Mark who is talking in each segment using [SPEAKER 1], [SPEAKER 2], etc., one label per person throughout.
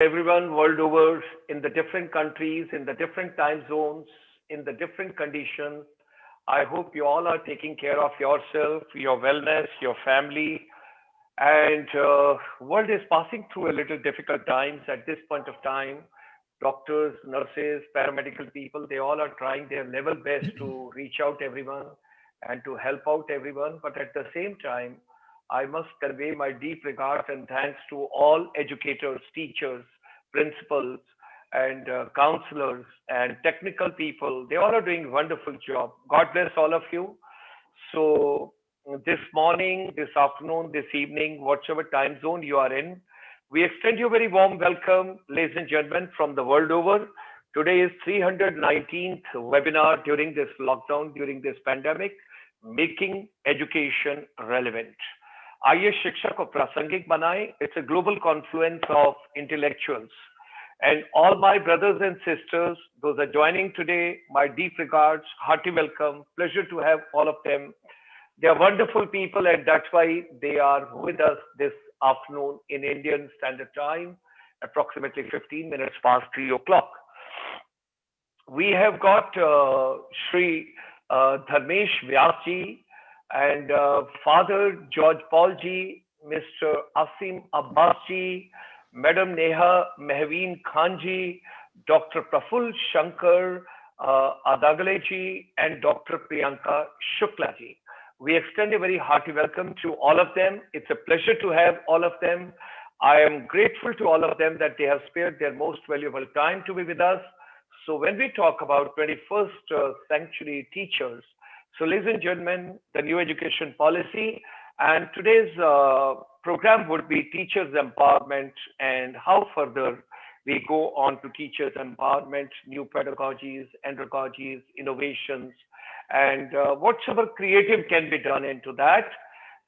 [SPEAKER 1] everyone world over in the different countries, in the different time zones, in the different conditions. I hope you all are taking care of yourself, your wellness, your family, and world is passing through a little difficult times at this point of time. Doctors, nurses, paramedical people, they all are trying their level best to reach out everyone and to help out everyone. But at the same time, I must convey my deep regards and thanks to all educators, teachers, principals, and counselors and technical people. They all are doing wonderful job. God bless all of you. So this morning, this afternoon, this evening, whatever time zone you are in, we extend you a very warm welcome, ladies and gentlemen, from the world over. Today is 319th webinar during this lockdown, during this pandemic, making education relevant. आइए शिक्षा को प्रासंगिक बनाएं. It's a global confluence of intellectuals. And all my brothers and sisters, those are joining today, my deep regards, hearty welcome, pleasure to have all of them. They are wonderful people, and that's why they are with us this afternoon in Indian Standard Time, approximately 15 minutes past 3 o'clock. We have got Shree Dharmesh Vyas ji and Father George Paul ji, Mr. Asim Abbas ji, Madam Neha Mehveen Khan ji, Dr. Praful Shankar Adagale ji, and Dr. Priyanka Shukla ji. We extend a very hearty welcome to all of them. It's a pleasure to have all of them. I am grateful to all of them that they have spared their most valuable time to be with us. So when we talk about 21st century teachers, so ladies and gentlemen, the new education policy and today's program would be teachers empowerment and how further we go on to teachers empowerment, new pedagogies, andragogies, innovations, and whatever creative can be done into that.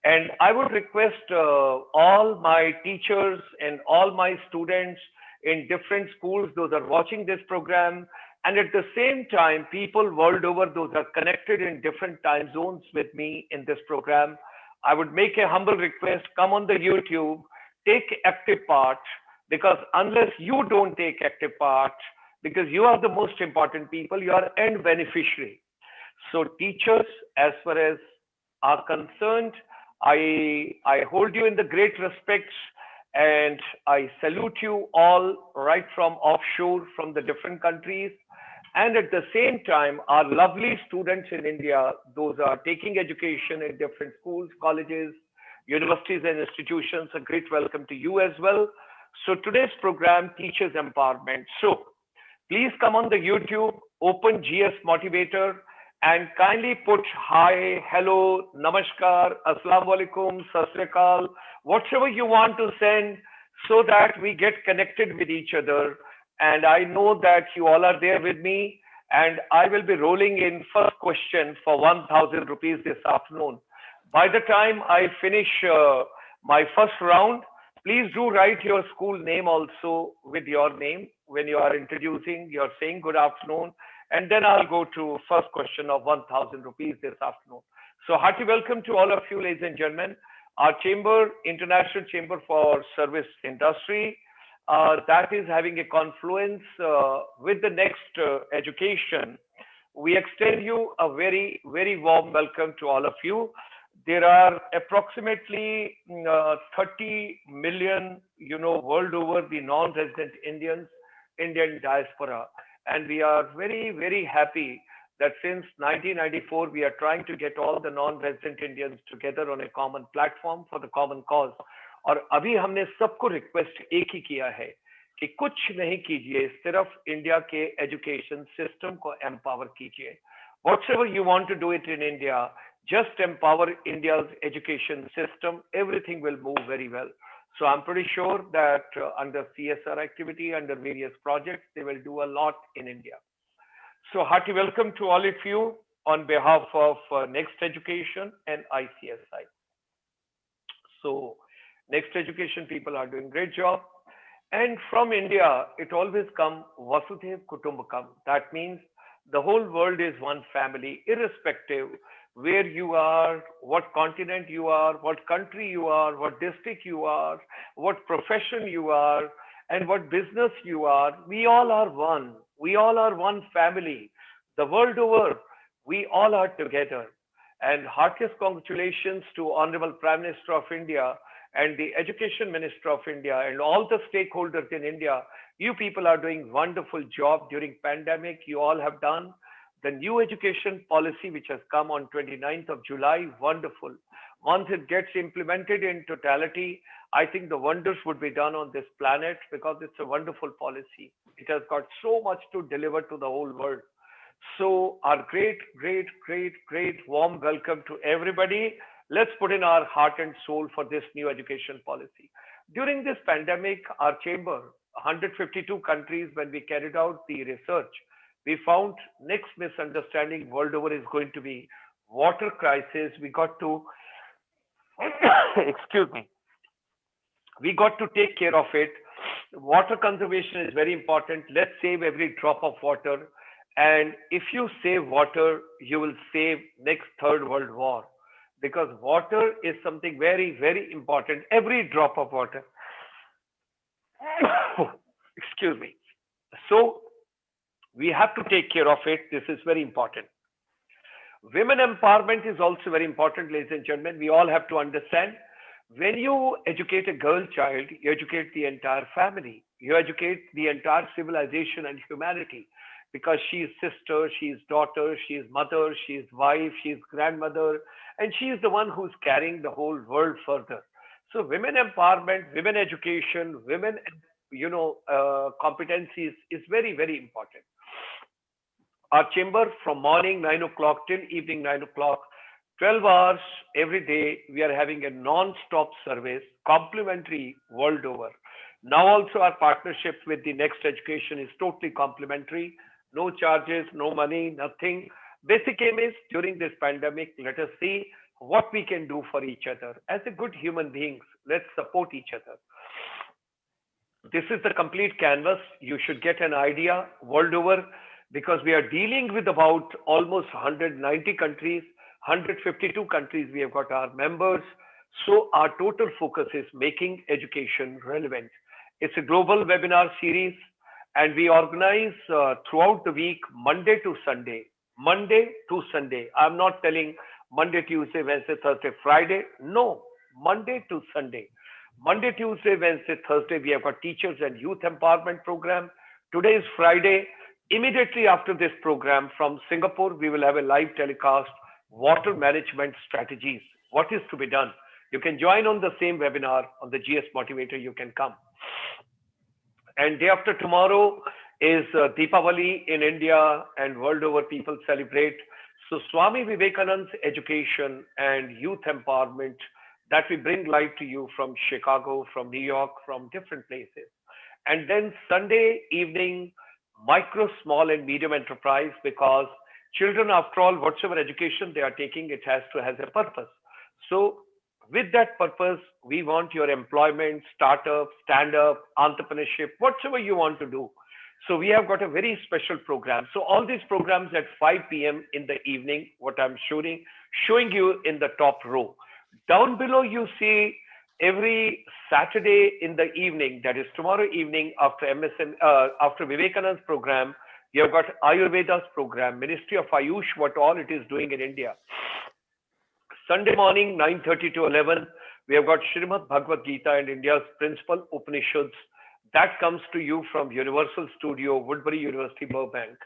[SPEAKER 1] And I would request all my teachers and all my students in different schools, those are watching this program, and at the same time, people world over, those are connected in different time zones with me in this program. I would make a humble request, come on the YouTube, take active part, because unless you don't take active part, because you are the most important people, you are end beneficiary. So teachers, as far as are concerned, I hold you in the great respect and I salute you all right from offshore, from the different countries. And at the same time, our lovely students in India, those are taking education in different schools, colleges, universities and institutions, a great welcome to you as well. So today's program, Teachers Empowerment. So please come on the YouTube, open GS Motivator, and kindly put hi, hello, namaskar, assalamu alaikum, sat sri akal, whatever you want to send so that we get connected with each other. And I know that you all are there with me, and I will be rolling in first question for 1,000 rupees this afternoon. By the time I finish my first round, please do write your school name also with your name when you are introducing, you're saying good afternoon, and then I'll go to first question of 1,000 rupees this afternoon. So hearty welcome to all of you, ladies and gentlemen. Our chamber, International Chamber for Service Industry, that is having a confluence with the next education. We extend you a very, very warm welcome to all of you. There are approximately 30 million, world over the non-resident Indians, Indian diaspora. And we are very, very happy that since 1994, we are trying to get all the non-resident Indians together on a common platform for the common cause. और अभी हमने सबको request एक ही किया है कि कुछ नहीं कीजिए, सिर्फ इंडिया के एजुकेशन सिस्टम को एम्पावर कीजिए. Whatever you want to do it in India, just empower India's education system. Everything will move very well. So I'm pretty sure that under CSR activity, under various projects, they will do a lot in India. So hearty welcome to all of you on behalf of Next Education and ICSI. So Next Education people are doing great job. And from India, it always comes Vasudhaiv Kutumbakam. That means the whole world is one family, irrespective where you are, what continent you are, what country you are, what district you are, what profession you are. and what business you are, we all are one. We all are one family. The world over, we all are together. And heartiest congratulations to Honorable Prime Minister of India and the Education Minister of India and all the stakeholders in India. You people are doing wonderful job during pandemic. You all have done the new education policy which has come on 29th of July. Wonderful. Once it gets implemented in totality, I think the wonders would be done on this planet because it's a wonderful policy. It has got so much to deliver to the whole world. So our great, great, great, great warm welcome to everybody. Let's put in our heart and soul for this new education policy. During this pandemic, our chamber, 152 countries, when we carried out the research, we found next misunderstanding world over is going to be water crisis. We got to, excuse me, we got to take care of it. Water conservation is very important. Let's save every drop of water. And if you save water, you will save next third world war because water is something very, very important. Every drop of water. Excuse me. So we have to take care of it. This is very important. Women empowerment is also very important, ladies and gentlemen. We all have to understand when you educate a girl child, you educate the entire family. You educate the entire civilization and humanity because she is sister, she is daughter, she is mother, she is wife, she is grandmother, and she is the one who's carrying the whole world further. So women empowerment, women education, women, competencies is very, very important. Our chamber from morning 9 o'clock till evening 9 o'clock, 12 hours every day, we are having a non-stop service, complimentary world over. Now also our partnership with the Next Education is totally complimentary. No charges, no money, nothing. Basic aim is during this pandemic, let us see what we can do for each other. As a good human beings, let's support each other. This is the complete canvas. You should get an idea world over because we are dealing with about almost 190 countries, 152 countries. We have got our members. So our total focus is making education relevant. It's a global webinar series and we organize throughout the week, Monday to Sunday. Monday to Sunday. I'm not telling Monday, Tuesday, Wednesday, Thursday, Friday. No, Monday to Sunday. Monday, Tuesday, Wednesday, Thursday, we have got teachers and youth empowerment program. Today is Friday. Immediately after this program from Singapore, we will have a live telecast, water management strategies. What is to be done? You can join on the same webinar on the GS Motivator. You can come. And day after tomorrow is Deepavali in India and world over people celebrate. So Swami Vivekananda's education and youth empowerment that we bring live to you from Chicago, from New York, from different places. And then Sunday evening, micro, small and medium enterprise because children, after all, whatsoever education they are taking, it has to have a purpose. So with that purpose, we want your employment, startup, stand-up, entrepreneurship, whatsoever you want to do. So we have got a very special program. So all these programs at 5 p.m. in the evening, what I'm showing you in the top row. Down below, you see every Saturday in the evening, that is tomorrow evening after after Vivekananda's program, you have got Ayurveda's program, Ministry of Ayush, what all it is doing in India. Sunday morning, 9:30 to 11, we have got Srimad Bhagavad Gita and India's principal Upanishads. That comes to you from Universal Studio, Woodbury University, Burbank.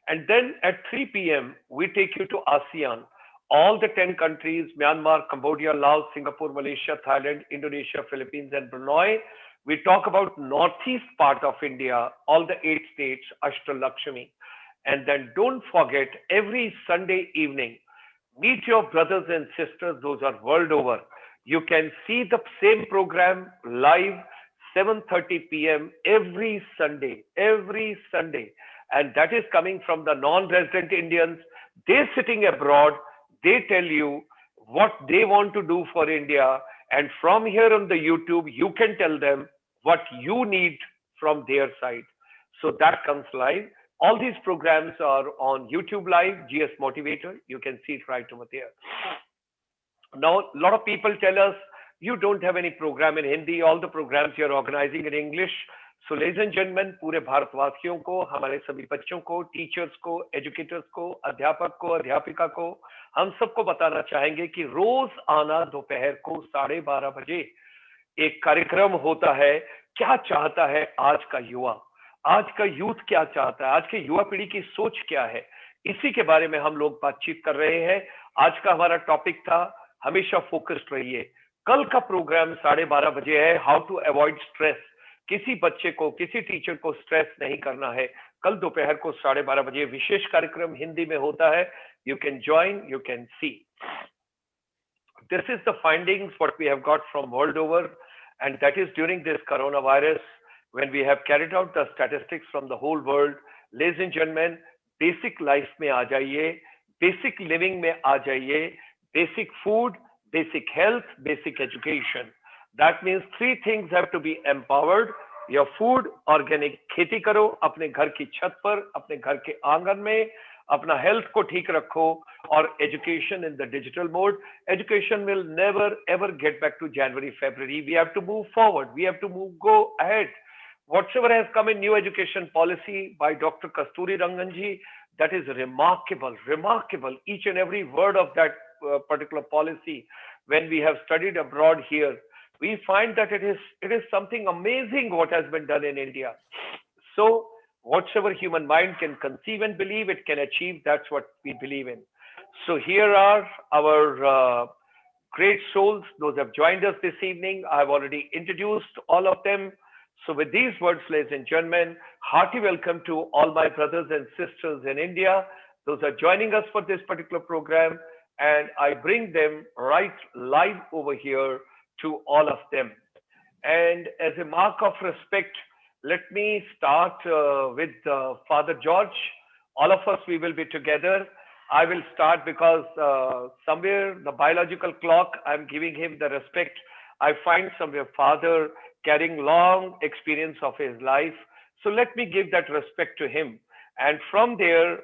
[SPEAKER 1] And then at 3 p.m., we take you to ASEAN. All the 10 countries, Myanmar, Cambodia, Laos, Singapore, Malaysia, Thailand, Indonesia, Philippines, and Brunei. We talk about northeast part of India, all the 8 states, Ashtalakshmi. And then don't forget, every Sunday evening, meet your brothers and sisters, those are world over. You can see the same program live, 7:30 p.m. every Sunday. And that is coming from the non-resident Indians. They're sitting abroad. They tell you what they want to do for India. And from here on the YouTube, you can tell them what you need from their side. So that comes live. All these programs are on YouTube Live, GS Motivator. You can see it right over there. Now, a lot of people tell us, you don't have any program in Hindi. All the programs you're organizing in English. So ladies and gentleman, पूरे भारतवासियों को, हमारे सभी बच्चों को, teachers को, educators को, अध्यापक को, अध्यापिका को, हम सबको बताना चाहेंगे कि रोज आना दोपहर को 12:30 बजे एक कार्यक्रम होता है। क्या चाहता है आज का युवा, आज का यूथ क्या चाहता है, आज की युवा पीढ़ी की सोच क्या है, इसी के बारे में हम लोग बातचीत कर रहे हैं। आज का हमारा टॉपिक था, हमेशा फोकस्ड रहिए। कल का प्रोग्राम 12:30 बजे है, हाउ टू अवॉइड स्ट्रेस। किसी बच्चे को, किसी टीचर को स्ट्रेस नहीं करना है। कल दोपहर को 12:30 बजे विशेष कार्यक्रम हिंदी में होता है। You can join, you can see. This is the findings what we have got from world over, and that is during this coronavirus when we have carried out the statistics from the whole world. Ladies and gentlemen, basic life में आ जाइए, basic living में आ जाइए, basic food, basic health, basic education. That means three things have to be empowered. Your food, organic खेती करो अपने घर की छत पर, अपने घर के आंगन में, अपना हेल्थ को ठीक रखो, और education in the digital mode. Education will never ever get back to January, February. We have to move forward. We have to go ahead. Whatever has come in new education policy by Dr. Kasturi Ranganji, that is remarkable, remarkable. Each and every word of that particular policy, when we have studied abroad here, we find that it is something amazing what has been done in India. So whatsoever human mind can conceive and believe, it can achieve. That's what we believe in. So here are our great souls, those have joined us this evening. I've already introduced all of them. So with these words, ladies and gentlemen, hearty welcome to all my brothers and sisters in India. Those are joining us for this particular program, and I bring them right live over here to all of them. And as a mark of respect, let me start with Father George. All of us, we will be together. I will start because somewhere the biological clock, I'm giving him the respect. I find somewhere Father carrying long experience of his life. So let me give that respect to him. And from there,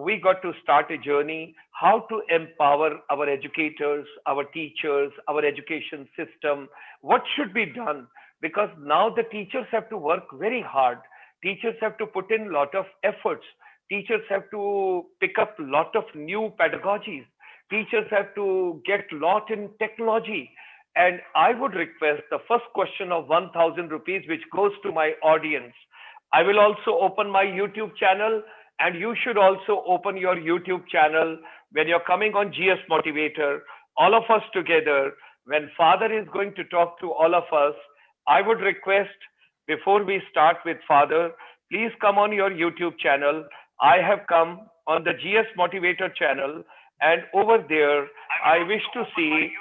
[SPEAKER 1] we got to start a journey, how to empower our educators, our teachers, our education system. What should be done? Because now the teachers have to work very hard. Teachers have to put in a lot of efforts. Teachers have to pick up a lot of new pedagogies. Teachers have to get a lot in technology. And I would request the first question of 1,000 rupees, which goes to my audience. I will also open my YouTube channel, and you should also open your YouTube channel when you're coming on GS Motivator. All of us together, when Father is going to talk to all of us, I would request, before we start with Father, please come on your YouTube channel. I have come on the GS Motivator channel, and over there, I wish to see,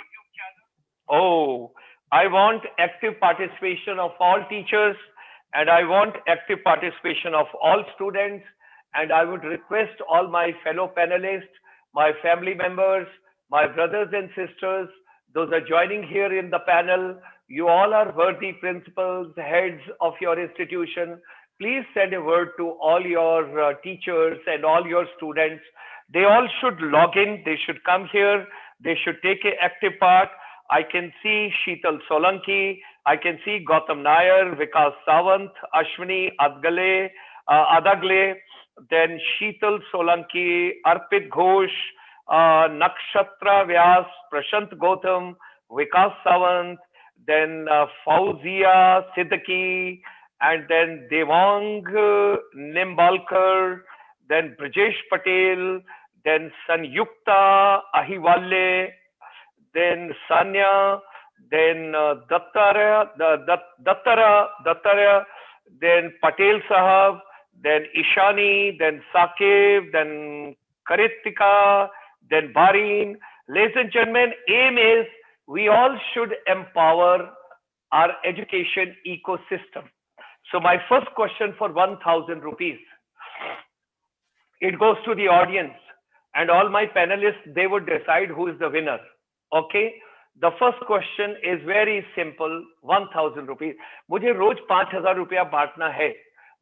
[SPEAKER 1] I want active participation of all teachers, and I want active participation of all students. And I would request all my fellow panelists, my family members, my brothers and sisters, those are joining here in the panel, you all are worthy principals, heads of your institution. Please send a word to all your teachers and all your students. They all should log in. They should come here. They should take an active part. I can see Sheetal Solanki. I can see Gautam Nair, Vikas Sawant, Ashwini Adagale, then Sheetal Solanki, Arpit Ghosh, Nakshatra Vyas, Prashant Gautam, Vikas Sawant, then Fauzia Siddiqui, and then Devang Nimbalkar, then Brajesh Patel, then Sanyukta Ahiwale, then Sanya, then Dattara, then Patel Sahab, then Ishani, then Sakev, then Karitika, then Barin. Ladies and gentlemen, aim is we all should empower our education ecosystem. So my first question for 1,000 rupees, it goes to the audience, and all my panelists, they would decide who is the winner. Okay? The first question is very simple, 1,000 rupees. मुझे रोज 5,000 रुपया बांटना है.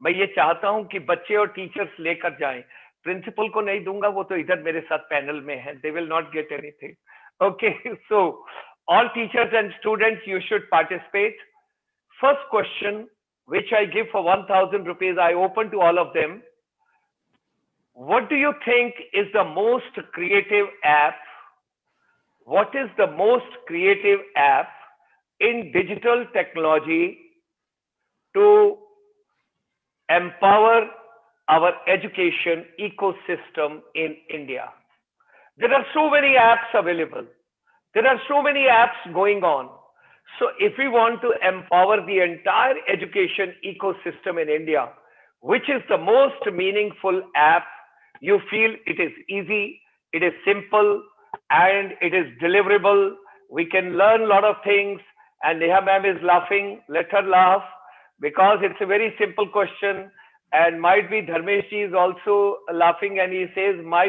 [SPEAKER 1] मैं ये चाहता हूं कि बच्चे और टीचर्स लेकर जाएं. प्रिंसिपल को नहीं दूंगा, वो तो इधर मेरे साथ पैनल में है. They will not get anything. Okay, so all teachers and students, you should participate. First question, which I give for 1,000 rupees. I open to all of them. What do you think is the most creative app? What is the most creative app in digital technology to empower our education ecosystem in India? There are so many apps available. There are so many apps going on. So if we want to empower the entire education ecosystem in India, which is the most meaningful app, you feel it is easy, it is simple, and it is deliverable. We can learn a lot of things. And Neha ma'am is laughing. Let her laugh because it's a very simple question. And might be Dharmesh ji is also laughing and he says, my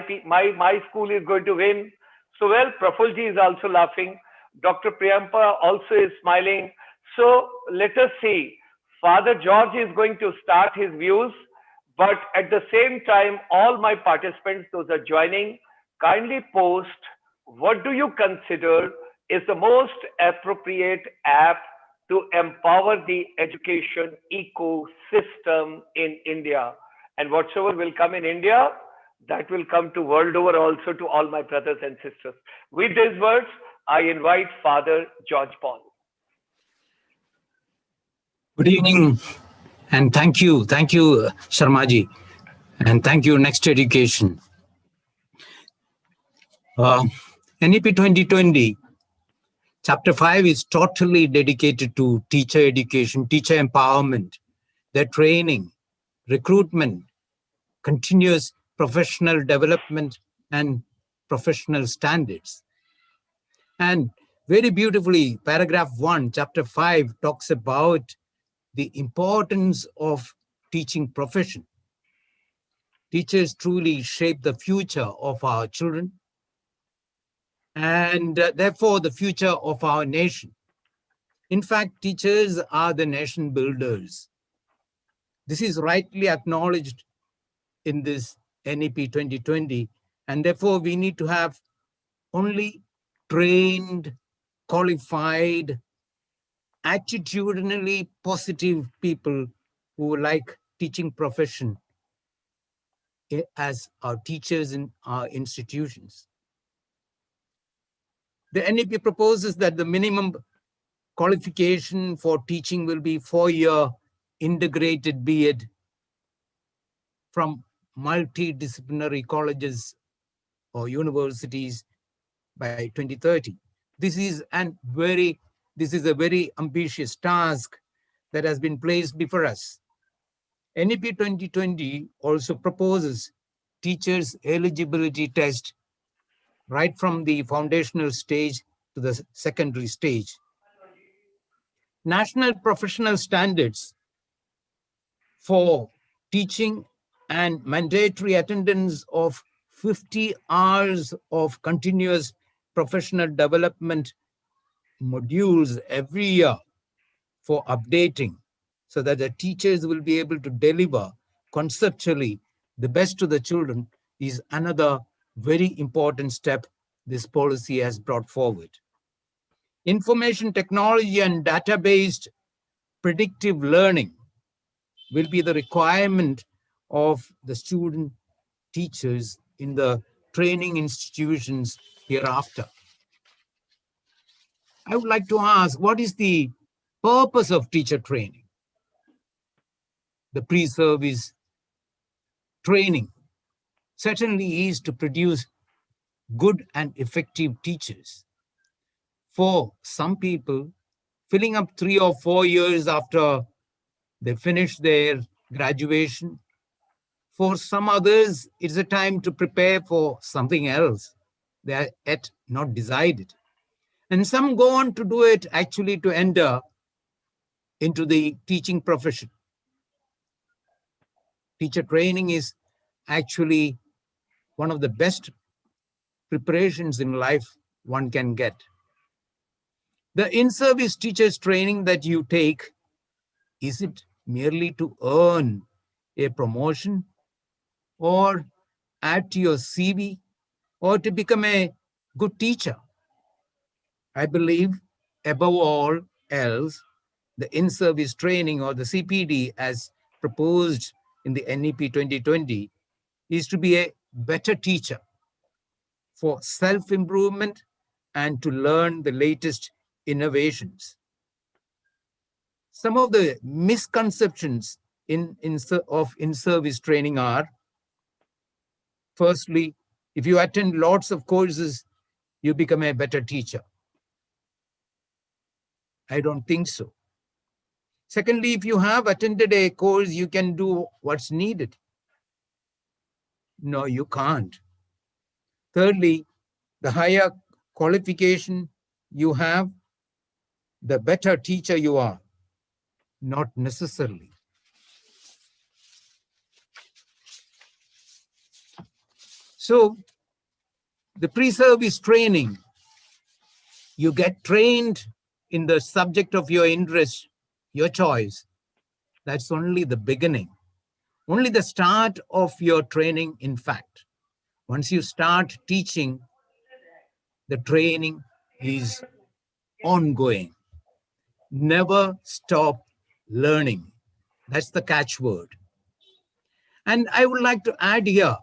[SPEAKER 1] school is going to win. So, well, Praful ji is also laughing. Dr. Priyanka also is smiling. So, let us see. Father George is going to start his views. But at the same time, all my participants, those are joining, kindly post what do you consider is the most appropriate app to empower the education ecosystem in India. And whatsoever will come in India, that will come to world over also to all my brothers and sisters. With these words, I invite Father George Paul.
[SPEAKER 2] Good evening, and thank you, Sharma ji, and thank you, Next Education. NEP 2020, Chapter 5 is totally dedicated to teacher education, teacher empowerment, their training, recruitment, continuous professional development, and professional standards. And very beautifully, paragraph 1, Chapter 5 talks about the importance of teaching profession. Teachers truly shape the future of our children and therefore the future of our nation. In fact, teachers are the nation builders. This is rightly acknowledged in this NEP 2020, and therefore we need to have only trained, qualified, attitudinally positive people who like teaching profession as our teachers in our institutions. The NEP proposes that the minimum qualification for teaching will be 4-year integrated B.Ed from multidisciplinary colleges or universities by 2030. This is a very ambitious task that has been placed before us. NEP 2020 also proposes teachers' eligibility test right from the foundational stage to the secondary stage. National professional standards for teaching and mandatory attendance of 50 hours of continuous professional development modules every year for updating so that the teachers will be able to deliver conceptually the best to the children is another very important step this policy has brought forward. Information technology and data-based predictive learning will be the requirement of the student teachers in the training institutions hereafter. I would like to ask, what is the purpose of teacher training? The pre-service training certainly is to produce good and effective teachers. For some people, filling up 3 or 4 years after they finish their graduation. For some others, it's a time to prepare for something else. They are yet not decided. And some go on to do it actually to enter into the teaching profession. Teacher training is actually one of the best preparations in life one can get. The in-service teachers training that you take, is it merely to earn a promotion or add to your CV or to become a good teacher? I believe above all else, the in-service training or the CPD as proposed in the NEP 2020 is to be a better teacher for self-improvement and to learn the latest innovations. Some of the misconceptions of in-service training are, firstly, if you attend lots of courses, you become a better teacher. I don't think so. Secondly, if you have attended a course, you can do what's needed. No, you can't. Thirdly, the higher qualification you have, the better teacher you are. Not necessarily. So, the pre-service training, you get trained in the subject of your interest, your choice. That's only the beginning, only the start of your training, in fact. Once you start teaching, the training is ongoing. Never stop learning. That's the catchword. And I would like to add here,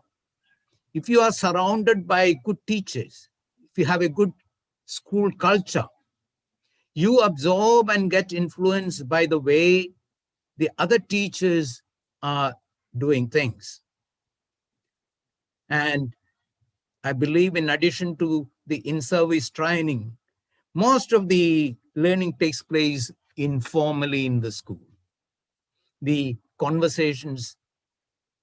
[SPEAKER 2] if you are surrounded by good teachers, if you have a good school culture, you absorb and get influenced by the way the other teachers are doing things. And I believe in addition to the in-service training, most of the learning takes place informally in the school. The conversations,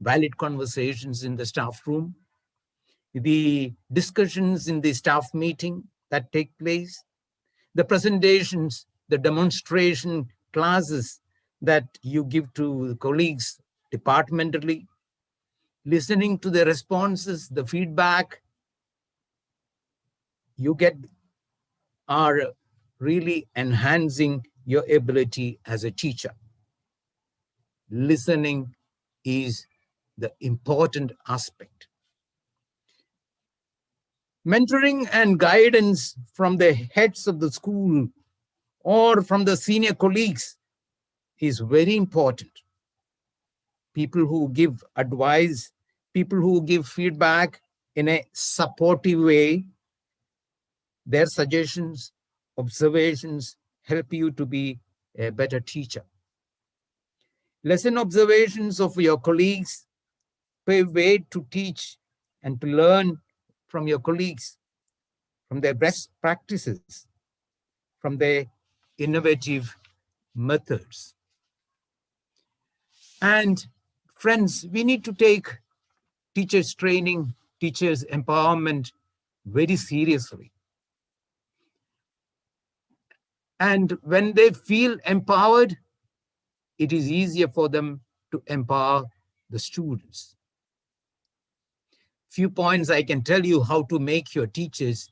[SPEAKER 2] valid conversations in the staff room, the discussions in the staff meeting that take place, the presentations, the demonstration classes that you give to colleagues departmentally, listening to the responses, the feedback you get are really enhancing your ability as a teacher. Listening is the important aspect. Mentoring and guidance from the heads of the school or from the senior colleagues is very important. People who give advice, people who give feedback in a supportive way, their suggestions, observations help you to be a better teacher. Lesson observations of your colleagues pave way to teach and to learn from your colleagues, from their best practices, from their innovative methods. And friends, we need to take teachers' training, teachers' empowerment very seriously. And when they feel empowered, it is easier for them to empower the students. Few points I can tell you how to make your teachers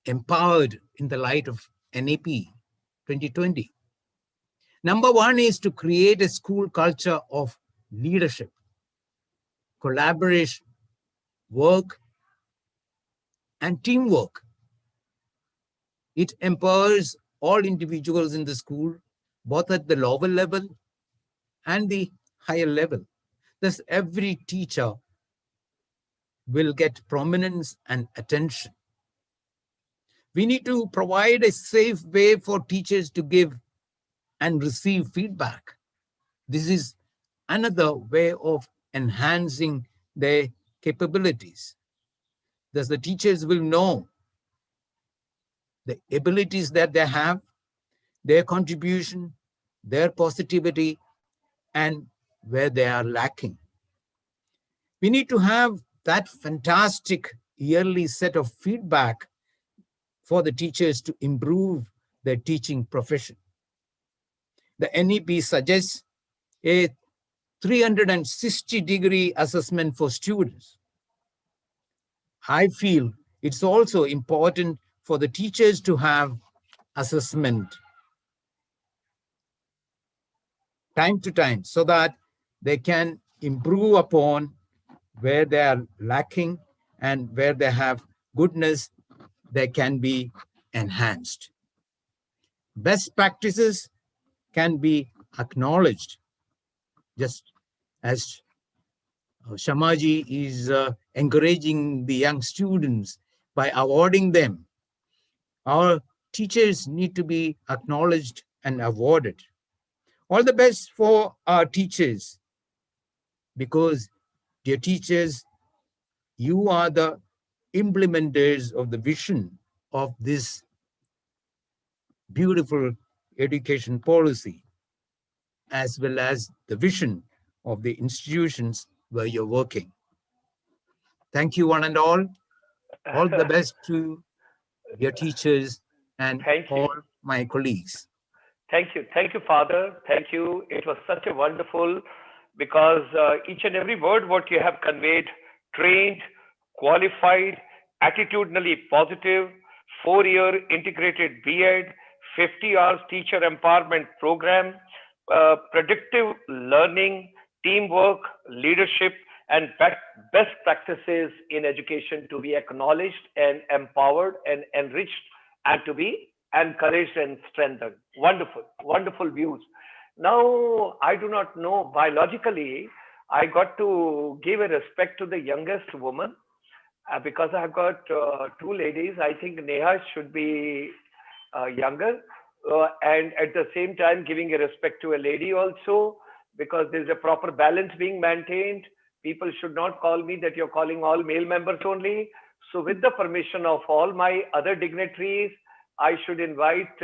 [SPEAKER 2] empowered in the light of NEP 2020. Number one is to create a school culture of leadership, collaboration, work, and teamwork. It empowers all individuals in the school, both at the lower level and the higher level. Thus, every teacher will get prominence and attention. We need to provide a safe way for teachers to give and receive feedback. This is another way of enhancing their capabilities. Thus, the teachers will know the abilities that they have, their contribution, their positivity, and where they are lacking. We need to have that fantastic yearly set of feedback for the teachers to improve their teaching profession. The NEP suggests a 360-degree assessment for students. I feel it's also important for the teachers to have assessment time to time so that they can improve upon where they are lacking and where they have goodness, they can be enhanced. Best practices can be acknowledged, just as Shamaji is encouraging the young students by awarding them. Our teachers need to be acknowledged and awarded. All the best for our teachers, because, dear teachers, you are the implementers of the vision of this beautiful education policy, as well as the vision of the institutions where you're working. Thank you, one and all. All the best to your teachers and
[SPEAKER 1] Thank
[SPEAKER 2] all
[SPEAKER 1] you.
[SPEAKER 2] my colleagues.
[SPEAKER 1] Thank you. Thank you, Father. Thank you. It was such a wonderful, because each and every word what you have conveyed, trained, qualified, attitudinally positive, 4-year integrated B.Ed, 50 hours teacher empowerment program, predictive learning, teamwork, leadership, and best practices in education to be acknowledged and empowered and enriched, and to be encouraged and strengthened. Wonderful, wonderful views. Now, I do not know biologically, I got to give a respect to the youngest woman, because I've got two ladies. I think Neha should be younger, and at the same time giving a respect to a lady also, because there's a proper balance being maintained. People should not call me that you're calling all male members only. So, with the permission of all my other dignitaries, I should invite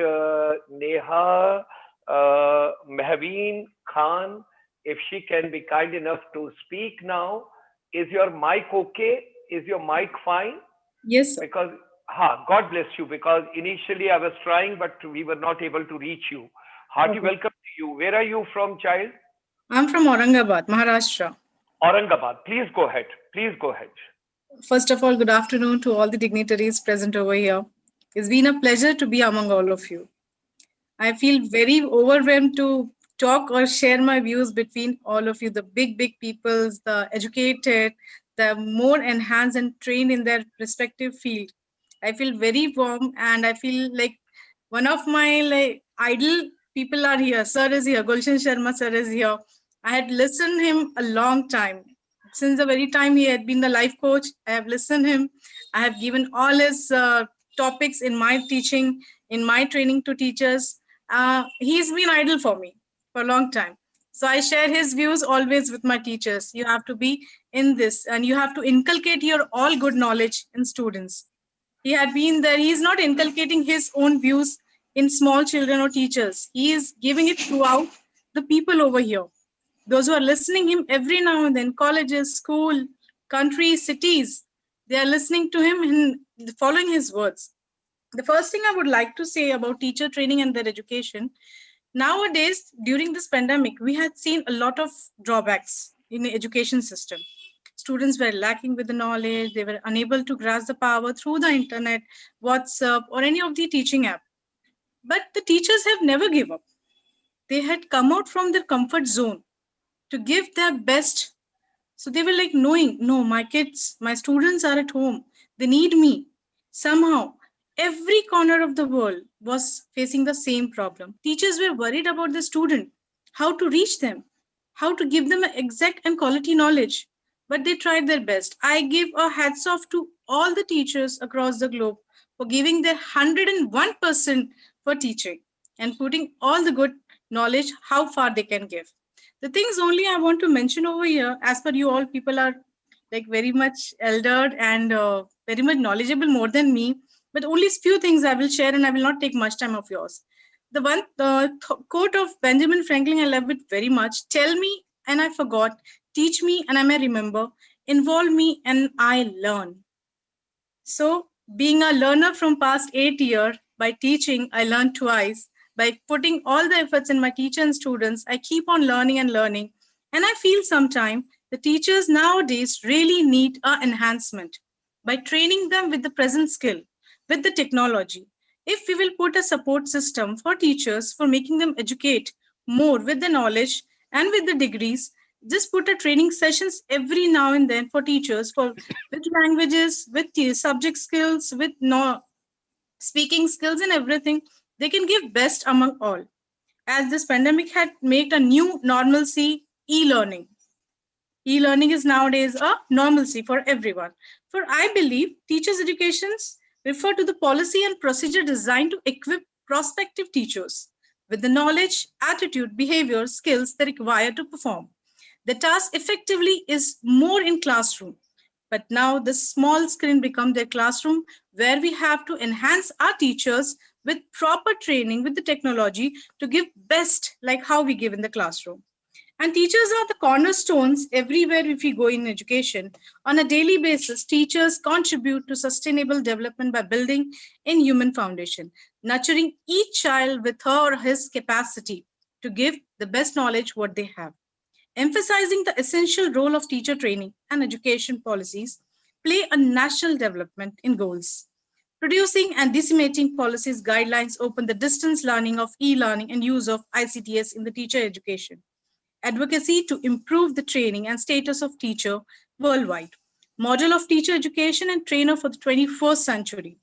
[SPEAKER 1] Neha, Mehveen Khan, if she can be kind enough to speak now. Is your mic okay? Is your mic fine?
[SPEAKER 3] Yes, sir.
[SPEAKER 1] Because, God bless you, because initially I was trying, but we were not able to reach you. Hearty
[SPEAKER 3] Okay.
[SPEAKER 1] welcome to you. Where are you from, child?
[SPEAKER 3] I'm from Aurangabad, Maharashtra.
[SPEAKER 1] Aurangabad. Please go ahead. Please go ahead.
[SPEAKER 3] First of all, good afternoon to all the dignitaries present over here. It's been a pleasure to be among all of you. I feel very overwhelmed to talk or share my views between all of you, the big peoples, the educated, the more enhanced and trained in their respective field. I feel very warm, and I feel like one of my idol people are here. Sir is here. Gulshan Sharma sir is here. I had listened him a long time. Since the very time he had been the life coach, I have listened him. I have given all his topics in my teaching, in my training to teachers. He's been idol for me for a long time. So I share his views always with my teachers. You have to be in this, and you have to inculcate your all good knowledge in students. He had been there. He's not inculcating his own views in small children or teachers. He is giving it throughout the people over here. Those who are listening him every now and then, colleges, school, countries, cities, they are listening to him and following his words. The first thing I would like to say about teacher training and their education, nowadays, during this pandemic, we had seen a lot of drawbacks in the education system. Students were lacking with the knowledge, they were unable to grasp the power through the internet, WhatsApp, or any of the teaching app. But the teachers have never given up. They had come out from their comfort zone to give their best. So they were like knowing, no, my kids, my students are at home. They need me. Somehow, every corner of the world was facing the same problem. Teachers were worried about the student, how to reach them, how to give them exact and quality knowledge. But they tried their best. I give a hats off to all the teachers across the globe for giving their 101% for teaching and putting all the good knowledge how far they can give. The things only I want to mention over here, as per you all people are like very much eldered and very much knowledgeable more than me, but only few things I will share, and I will not take much time of yours. The quote of Benjamin Franklin, I love it very much. Tell me and I forgot, teach me and I may remember, involve me and I learn. So, being a learner from past 8 years, by teaching, I learned twice. By putting all the efforts in my teacher and students, I keep on learning and learning. And I feel sometimes the teachers nowadays really need an enhancement by training them with the present skill, with the technology. If we will put a support system for teachers for making them educate more with the knowledge and with the degrees, just put a training sessions every now and then for teachers for with languages, with the subject skills, with no speaking skills and everything, they can give best among all. as this pandemic had made a new normalcy, e-learning. E-learning is nowadays a normalcy for everyone. For I believe teachers' educations refer to the policy and procedure designed to equip prospective teachers with the knowledge, attitude, behavior, skills they require to perform. The task effectively is more in classroom. But now the small screen become their classroom where we have to enhance our teachers with proper training with the technology to give best like how we give in the classroom. And teachers are the cornerstones everywhere if we go in education. On a daily basis, teachers contribute to sustainable development by building in human foundation, nurturing each child with her or his capacity to give the best knowledge what they have. Emphasizing the essential role of teacher training and education policies play a national development in goals. Producing and disseminating policies guidelines open the distance learning of e-learning and use of ICTS in the teacher education. Advocacy to improve the training and status of teacher worldwide. Model of teacher education and trainer for the 21st century.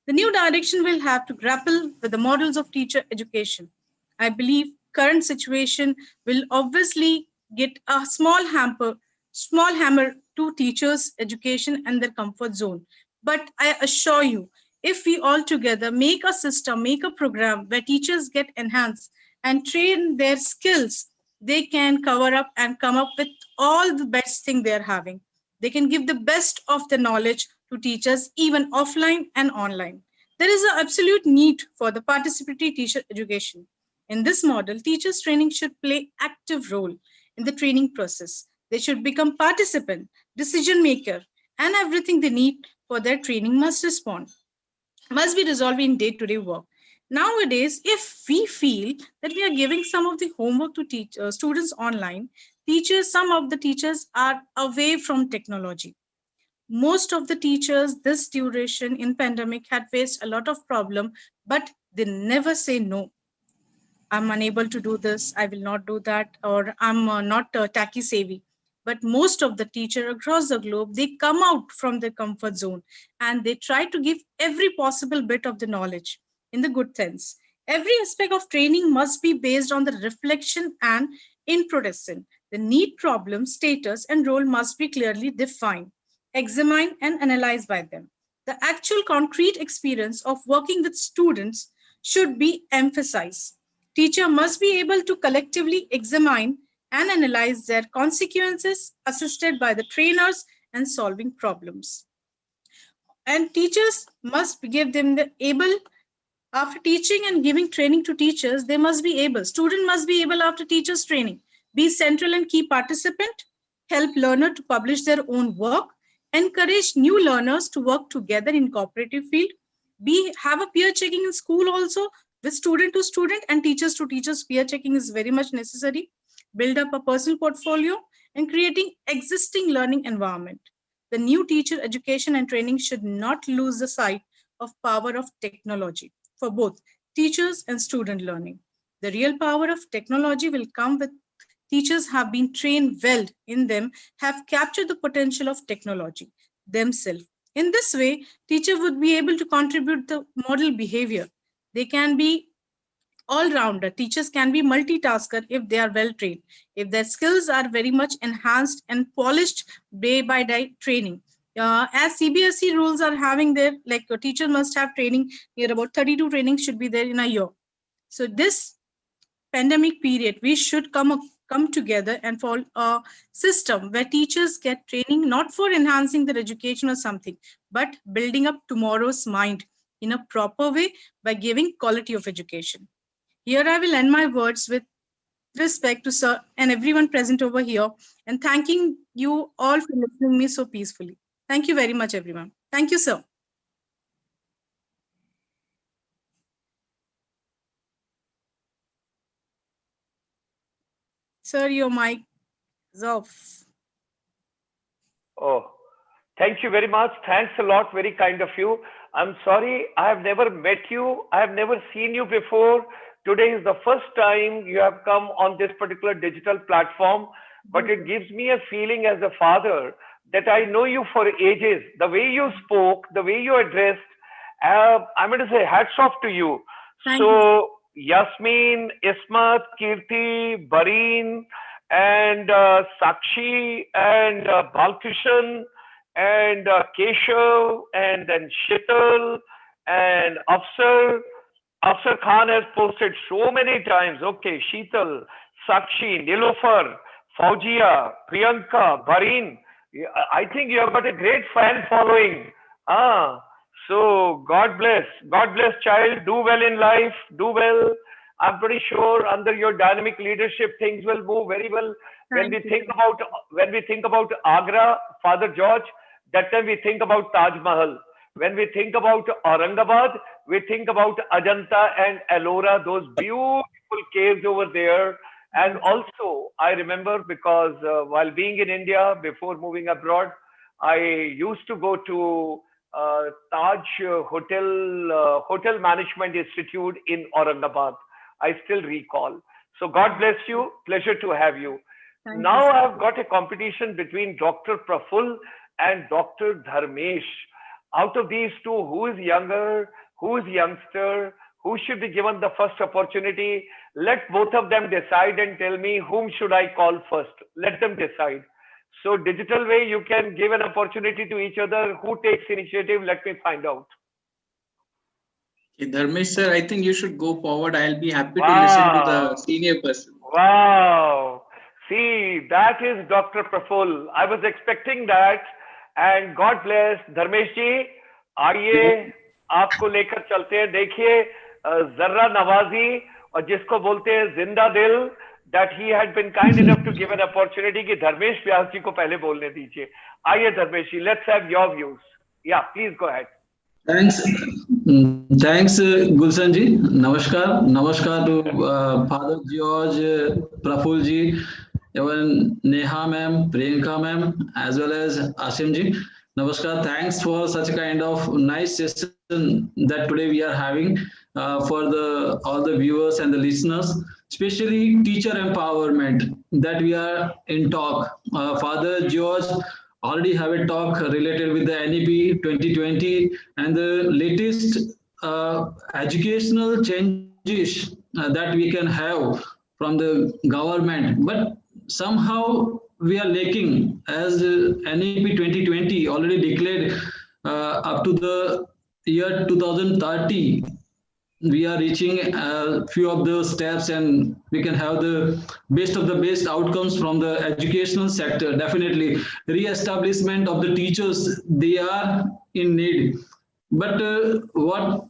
[SPEAKER 3] The new direction will have to grapple with the models of teacher education. I believe current situation will obviously get a small hammer to teachers' education and their comfort zone. But I assure you, if we all together make a system, make a program where teachers get enhanced and train their skills, they can cover up and come up with all the best thing they're having. They can give the best of the knowledge to teachers, even offline and online. There is an absolute need for the participatory teacher education. In this model, teachers training should play active role in the training process. They should become participant, decision maker, and everything they need for their training must be resolved in day-to-day work. Nowadays, if we feel that we are giving some of the homework to students online, some of the teachers are away from technology. Most of the teachers this duration in pandemic had faced a lot of problem, but they never say no. I'm unable to do this, I will not do that, or I'm not tacky savvy. But most of the teachers across the globe, they come out from their comfort zone and they try to give every possible bit of the knowledge in the good sense. Every aspect of training must be based on the reflection and introduction. The need, problem, status, and role must be clearly defined, examined, and analyzed by them. The actual concrete experience of working with students should be emphasized. Teacher must be able to collectively examine and analyze their consequences, assisted by the trainers and solving problems. And teachers must give them the able after teaching and giving training to teachers, they must be able, student must be able after teachers training, be central and key participant, help learner to publish their own work, encourage new learners to work together in cooperative field, have a peer checking in school also with student to student and teachers to teachers. Peer checking is very much necessary. Build up a personal portfolio and creating existing learning environment. The new teacher education and training should not lose the sight of power of technology for both teachers and student learning. The real power of technology will come with teachers have been trained well in them, have captured the potential of technology themselves. In this way, teacher would be able to contribute the model behavior. They can be all-rounder. Teachers can be multitasker if they are well trained, if their skills are very much enhanced and polished day by day training. As CBSE rules are having there, like a teacher must have training, near about 32 trainings should be there in a year. So this pandemic period, we should come together and follow a system where teachers get training not for enhancing their education or something, but building up tomorrow's mind in a proper way by giving quality of education. Here I will end my words with respect to sir and everyone present over here, and thanking you all for listening me so peacefully. Thank you very much, everyone. Thank you, sir. Sir, your mic is off.
[SPEAKER 1] Oh, thank you very much. Thanks a lot. Very kind of you. I'm sorry, I have never met you. I have never seen you before. Today is the first time you have come on this particular digital platform, but it gives me a feeling as a father that I know you for ages. The way you spoke, the way you addressed, I'm going to say hats off to you.
[SPEAKER 3] Thank you.
[SPEAKER 1] Yasmin, Ismat, Kirti, Bareen, and Sakshi, and Balkishan, and Keshav, and then Shital, and Afsar. Afsar Khan has posted so many times. Okay, Sheetal, Sakshi, Nilofar, Faujia, Priyanka, Bareen. I think you have got a great fan following. Ah, so God bless. God bless, child. Do well in life. Do well. I'm pretty sure under your dynamic leadership, things will move very well. When
[SPEAKER 3] Thank
[SPEAKER 1] we
[SPEAKER 3] you,
[SPEAKER 1] think
[SPEAKER 3] sir.
[SPEAKER 1] about when we think about Agra, Father George, that time we think about Taj Mahal. When we think about Aurangabad, we think about Ajanta and Ellora, those beautiful caves over there. And
[SPEAKER 3] Yes.
[SPEAKER 1] also, I remember because while being in India before moving abroad, I used to go to Taj Hotel Management Institute in Aurangabad. I still recall. So God bless you. Pleasure to have you.
[SPEAKER 3] Thank you,
[SPEAKER 1] Now
[SPEAKER 3] sir.
[SPEAKER 1] I've got a competition between Dr. Praful and Dr. Dharmesh. Out of these two, who is younger, who is youngster, who should be given the first opportunity? Let both of them decide and tell me whom should I call first. Let them decide. So digital way, you can give an opportunity to each other. Who takes initiative? Let me find out.
[SPEAKER 4] Okay, Dharmesh sir, I think you should go forward. I'll be happy to listen to the
[SPEAKER 1] Wow.
[SPEAKER 4] senior person.
[SPEAKER 1] Wow. See, that is Dr. Praful. I was expecting that. And God bless Dharmesh जी, आइए आपको लेकर चलते हैं. देखिए जर्रा नवाजी और जिसको बोलते हैं जिंदा दिल, that he had been kind enough to give an opportunity कि धर्मेश व्यास जी को पहले बोलने दीजिए. आइए धर्मेश जी, let's have your views. Yeah, please go ahead.
[SPEAKER 5] Thanks, thanks, Gulshan ji. Namaskar, namaskar to Father George, Praful ji, even Neha ma'am, Priyanka ma'am, as well as Asim ji. Namaskar. Thanks for such a kind of nice session that today we are having for the all the viewers and the listeners, especially teacher empowerment that we are in talk. Father George already have a talk related with the NEP 2020 and the latest educational changes that we can have from the government. But somehow we are lacking as NEP 2020 already declared up to the year 2030 we are reaching a few of the steps and we can have the best of the best outcomes from the educational sector. Definitely re-establishment of the teachers, they are in need. But what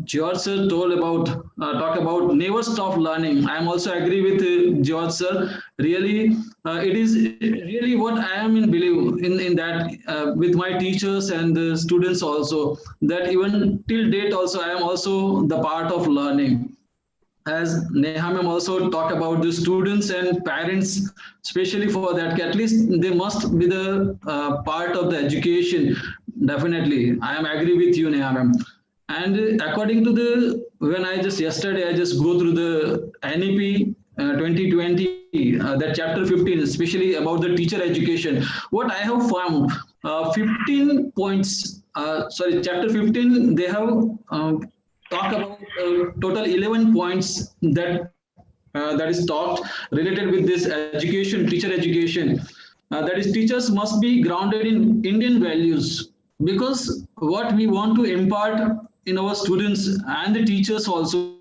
[SPEAKER 5] George sir told about, talk about never stop learning. I am also agree with George sir. Really, it is really what I am in believe in that with my teachers and the students also, that even till date also I am also the part of learning. As Neha ma'am also talk about the students and parents, especially for that, at least they must be the part of the education. Definitely, I am agree with you, Neha ma'am. And according to the, when I just yesterday, I just go through the NEP 2020, that chapter 15, especially about the teacher education. What I have found, 15 points, chapter 15, they have talk about total 11 points that that is talked related with this education, teacher education. That is, teachers must be grounded in Indian values, because what we want to impart in our students and the teachers also,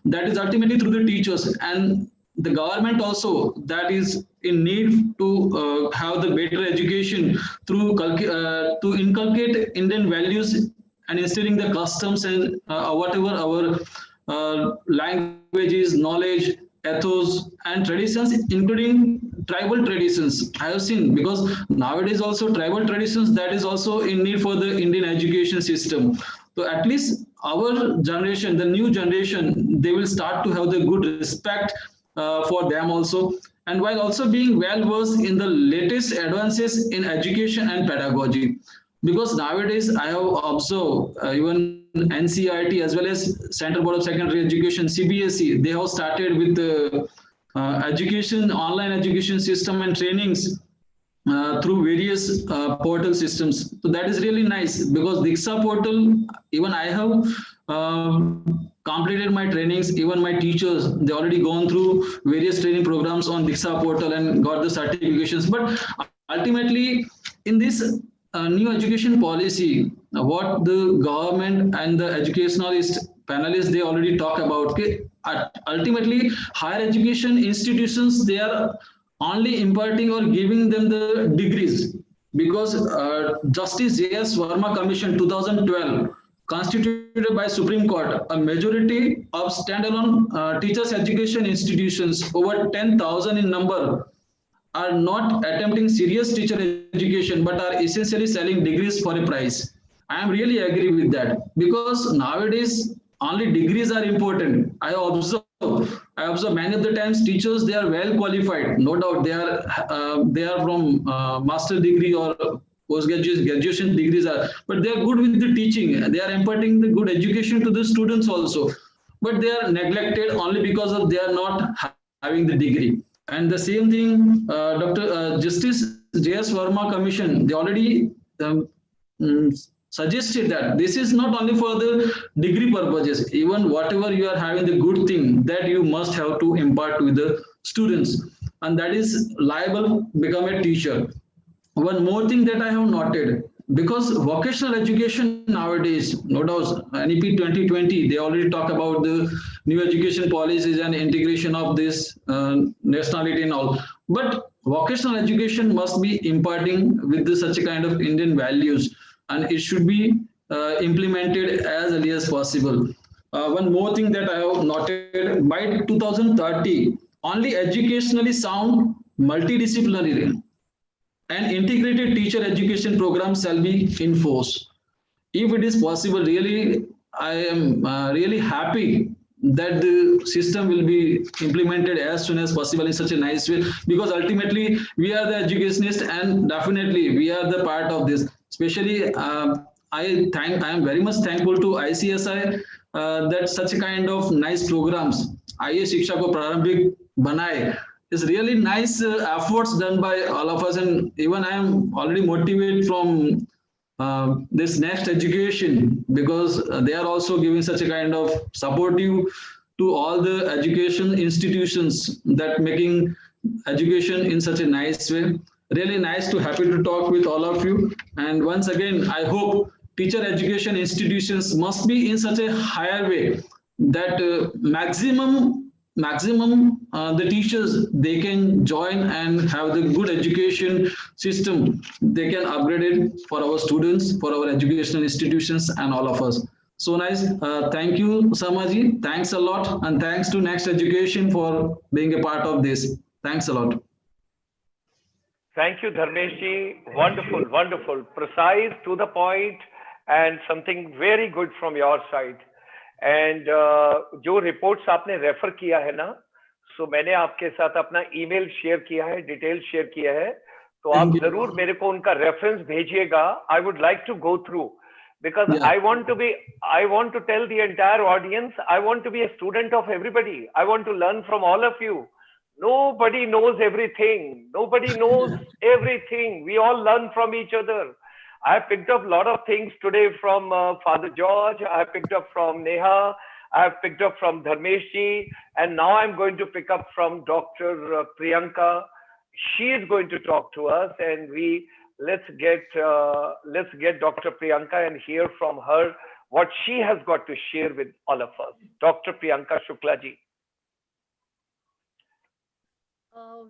[SPEAKER 5] that is ultimately through the teachers and the government also, that is in need to have the better education through to inculcate Indian values and instilling the customs and whatever our languages, knowledge, ethos, and traditions, including tribal traditions. I have seen, because nowadays also tribal traditions, that is also in need for the Indian education system. So at least our generation, the new generation, they will start to have the good respect for them also. And while also being well versed in the latest advances in education and pedagogy. Because nowadays I have observed even NCERT as well as Central Board of Secondary Education, CBSE, they have started with the education, online education system and trainings through various portal systems. So that is really nice, because Diksha portal, even I have completed my trainings. Even my teachers, they already gone through various training programs on Diksha portal and got the certifications. But ultimately, in this new education policy, what the government and the educationalist panelists, they already talk about. Okay, ultimately, higher education institutions, they are only imparting or giving them the degrees, because Justice J.S. Verma Commission 2012 constituted by Supreme Court, a majority of standalone teachers education institutions, over 10,000 in number, are not attempting serious teacher education but are essentially selling degrees for a price. I am really agree with that, because nowadays only degrees are important. I observe many of the times teachers, they are well qualified, no doubt they are from master degree or graduation degrees are, but they are good with the teaching. They are imparting the good education to the students also, but they are neglected only because of they are not having the degree. And the same thing, Justice J.S. Verma Commission, they already suggested that this is not only for the degree purposes, even whatever you are having the good thing, that you must have to impart with the students, and that is liable become a teacher. One more thing that I have noted, because vocational education nowadays, no doubt, NEP 2020, they already talk about the new education policies and integration of this nationality and all. But vocational education must be imparting with such a kind of Indian values, and it should be implemented as early as possible. One more thing that I have noted, by 2030, only educationally sound, multidisciplinary and integrated teacher education programs shall be in force. If it is possible, really, I am really happy that the system will be implemented as soon as possible in such a nice way, because ultimately we are the educationists and definitely we are the part of this. Especially, I am very much thankful to ICSI that such a kind of nice programs, आइए शिक्षा को प्रारंभिक बनाए, is really nice efforts done by all of us. And even I am already motivated from this next education, because they are also giving such a kind of supportive to all the education institutions that making education in such a nice way. Really nice to happy to talk with all of you. And once again, I hope teacher education institutions must be in such a higher way that maximum the teachers, they can join and have the good education system. They can upgrade it for our students, for our educational institutions and all of us. So nice. Thank you, Samaji. Thanks a lot. And thanks to Next Education for being a part of this. Thanks a lot.
[SPEAKER 1] Thank you, Dharmesh ji. Wonderful, wonderful, precise, to the point, and something very good from your side. And जो reports आपने refer किया है ना, सो मैंने आपके साथ अपना email share किया है, डिटेल शेयर किया है, तो आप जरूर मेरे को उनका रेफरेंस भेजिएगा. I would like to go through, because I want to tell the entire audience, I want to be a student of everybody. I want to learn from all of you. Nobody knows everything. Nobody knows everything. We all learn from each other. I picked up a lot of things today from Father George. I picked up from Neha. I have picked up from Dharmesh ji. And now I'm going to pick up from Dr. Priyanka. She is going to talk to us, and let's get Dr. Priyanka and hear from her what she has got to share with all of us. Dr. Priyanka Shukla ji.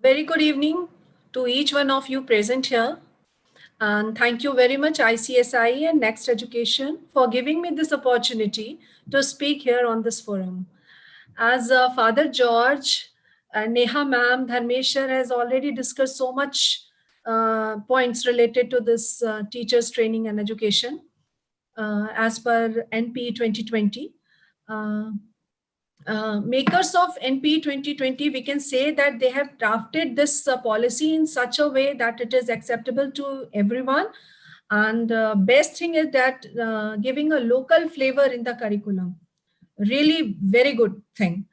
[SPEAKER 6] Very good evening to each one of you present here. And thank you very much, ICSI and Next Education, for giving me this opportunity to speak here on this forum. As Father George, Neha ma'am, Dharmesh sir has already discussed so much points related to this teachers training and education as per NP 2020. Makers of NP 2020, we can say that they have drafted this policy in such a way that it is acceptable to everyone. And best thing is that giving a local flavor in the curriculum. Really very good thing.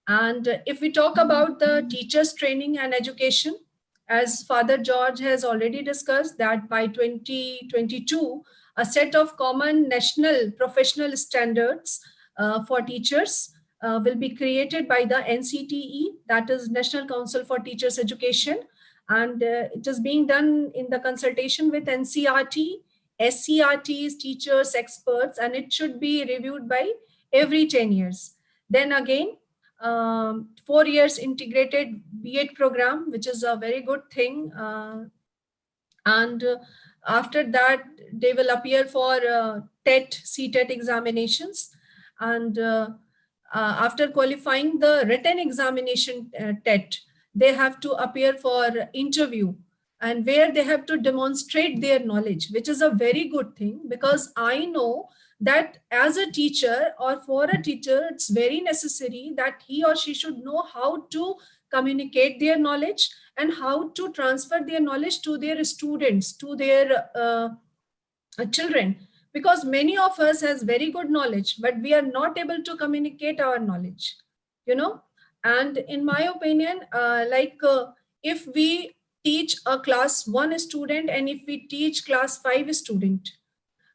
[SPEAKER 6] And if we talk about the teachers training and education, as Father George has already discussed, that by 2022, a set of common national professional standards for teachers will be created by the NCTE, that is National Council for Teachers Education, and it is being done in the consultation with NCRT, SCRTs, teachers, experts, and it should be reviewed by every 10 years. Then again, 4 years integrated B.Ed program, which is a very good thing. And after that, they will appear for TET, CTET examinations. And after qualifying the written examination TET, they have to appear for interview, and where they have to demonstrate their knowledge, which is a very good thing, because I know that as a teacher or for a teacher, it's very necessary that he or she should know how to communicate their knowledge and how to transfer their knowledge to their students, to their children, because many of us has very good knowledge, but we are not able to communicate our knowledge, you know. And in my opinion, if we teach a class 1 student and if we teach class 5 student,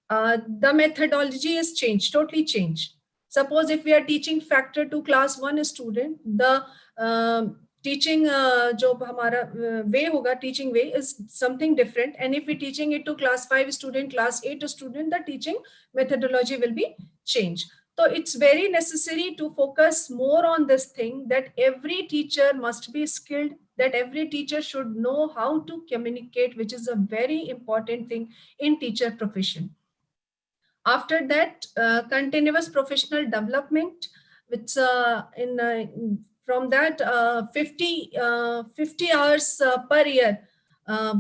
[SPEAKER 6] the methodology is changed, totally changed. Suppose if we are teaching factor to class 1 student, the teaching जो हमारा way होगा, teaching way is something different. And if we teaching it to class 5 student, class 8 student, the teaching methodology will be changed. So it's very necessary to focus more on this thing, that every teacher must be skilled, that every teacher should know how to communicate, which is a very important thing in teacher profession. After that, continuous professional development, which from that 50 hours per year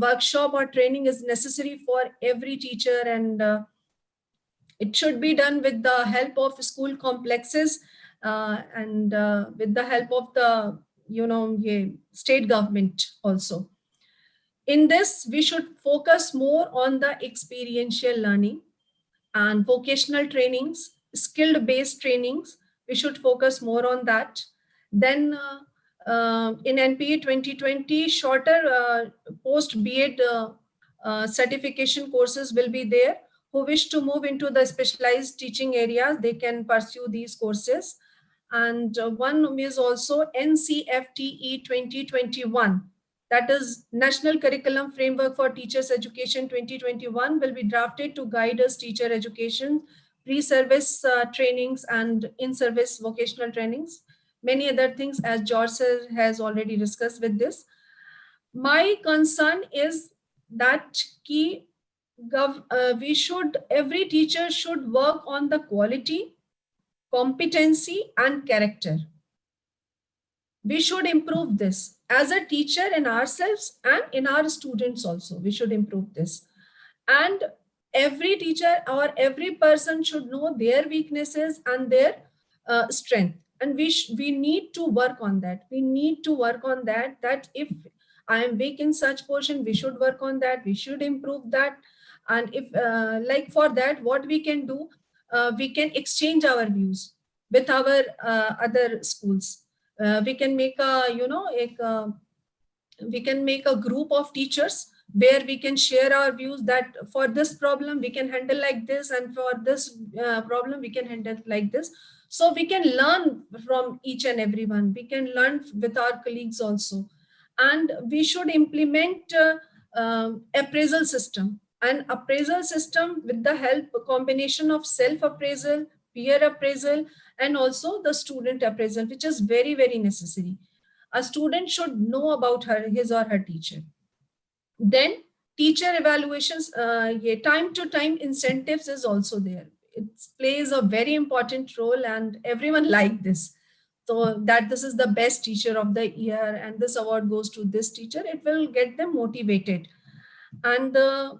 [SPEAKER 6] workshop or training is necessary for every teacher, and it should be done with the help of school complexes and with the help of the state government also. In this, we should focus more on the experiential learning and vocational trainings, skill-based trainings. We should focus more on that. Then in NPE 2020, shorter post-B.Ed certification courses will be there. Who wish to move into the specialized teaching areas, they can pursue these courses. And one is also NCFTE 2021. That is National Curriculum Framework for Teachers Education 2021 will be drafted to guide us teacher education, pre-service trainings and in-service vocational trainings. Many other things, as George has already discussed with this. My concern is that every teacher should work on the quality, competency and character. We should improve this as a teacher in ourselves and in our students also. We should improve this. And every teacher or every person should know their weaknesses and their strength. And we need to work on that. We need to work on that, that if I am weak in such portion, we should work on that. We should improve that. And if like for that, what we can do, we can exchange our views with our other schools. We can make we can make a group of teachers where we can share our views, that for this problem we can handle like this, and for this problem we can handle like this. So we can learn from each and everyone. We can learn with our colleagues also. And we should implement appraisal system. An appraisal system with the help, combination of self-appraisal, peer appraisal, and also the student appraisal, which is very, very necessary. A student should know about his or her teacher. Then teacher evaluations, time to time incentives is also there. It plays a very important role, and everyone like this. So that this is the best teacher of the year and this award goes to this teacher, it will get them motivated. And the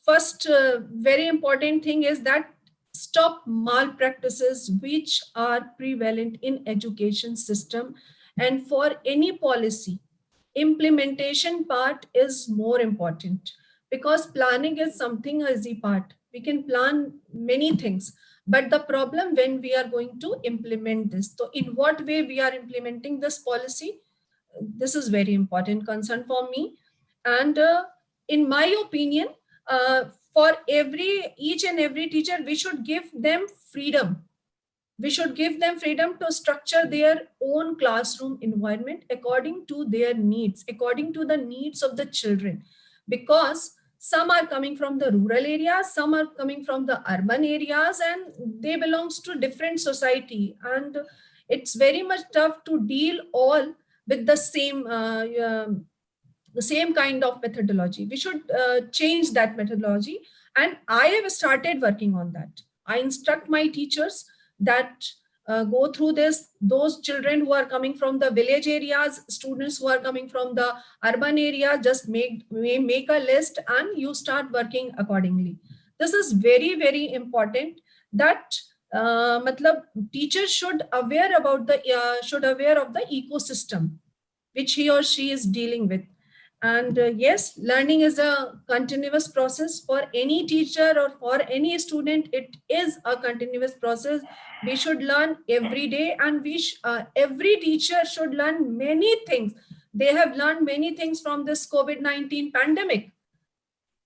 [SPEAKER 6] first very important thing is that stop malpractices which are prevalent in education system. And for any policy, implementation part is more important, because planning is something easy part. We can plan many things, but the problem when we are going to implement this. So in what way we are implementing this policy, this is very important concern for me. And in my opinion, for each and every teacher, we should give them freedom We should give them freedom to structure their own classroom environment according to their needs, according to the needs of the children. Because some are coming from the rural areas, some are coming from the urban areas, and they belongs to different society. And it's very much tough to deal all with the same kind of methodology. We should change that methodology. And I have started working on that. I instruct my teachers that go through this, those children who are coming from the village areas, students who are coming from the urban area, just make a list and you start working accordingly. This is very, very important that matlab, teachers should aware about the aware of the ecosystem which he or she is dealing with. And yes, learning is a continuous process for any teacher or for any student. It is a continuous process. We should learn every day, and every teacher should learn many things. They have learned many things from this COVID-19 pandemic.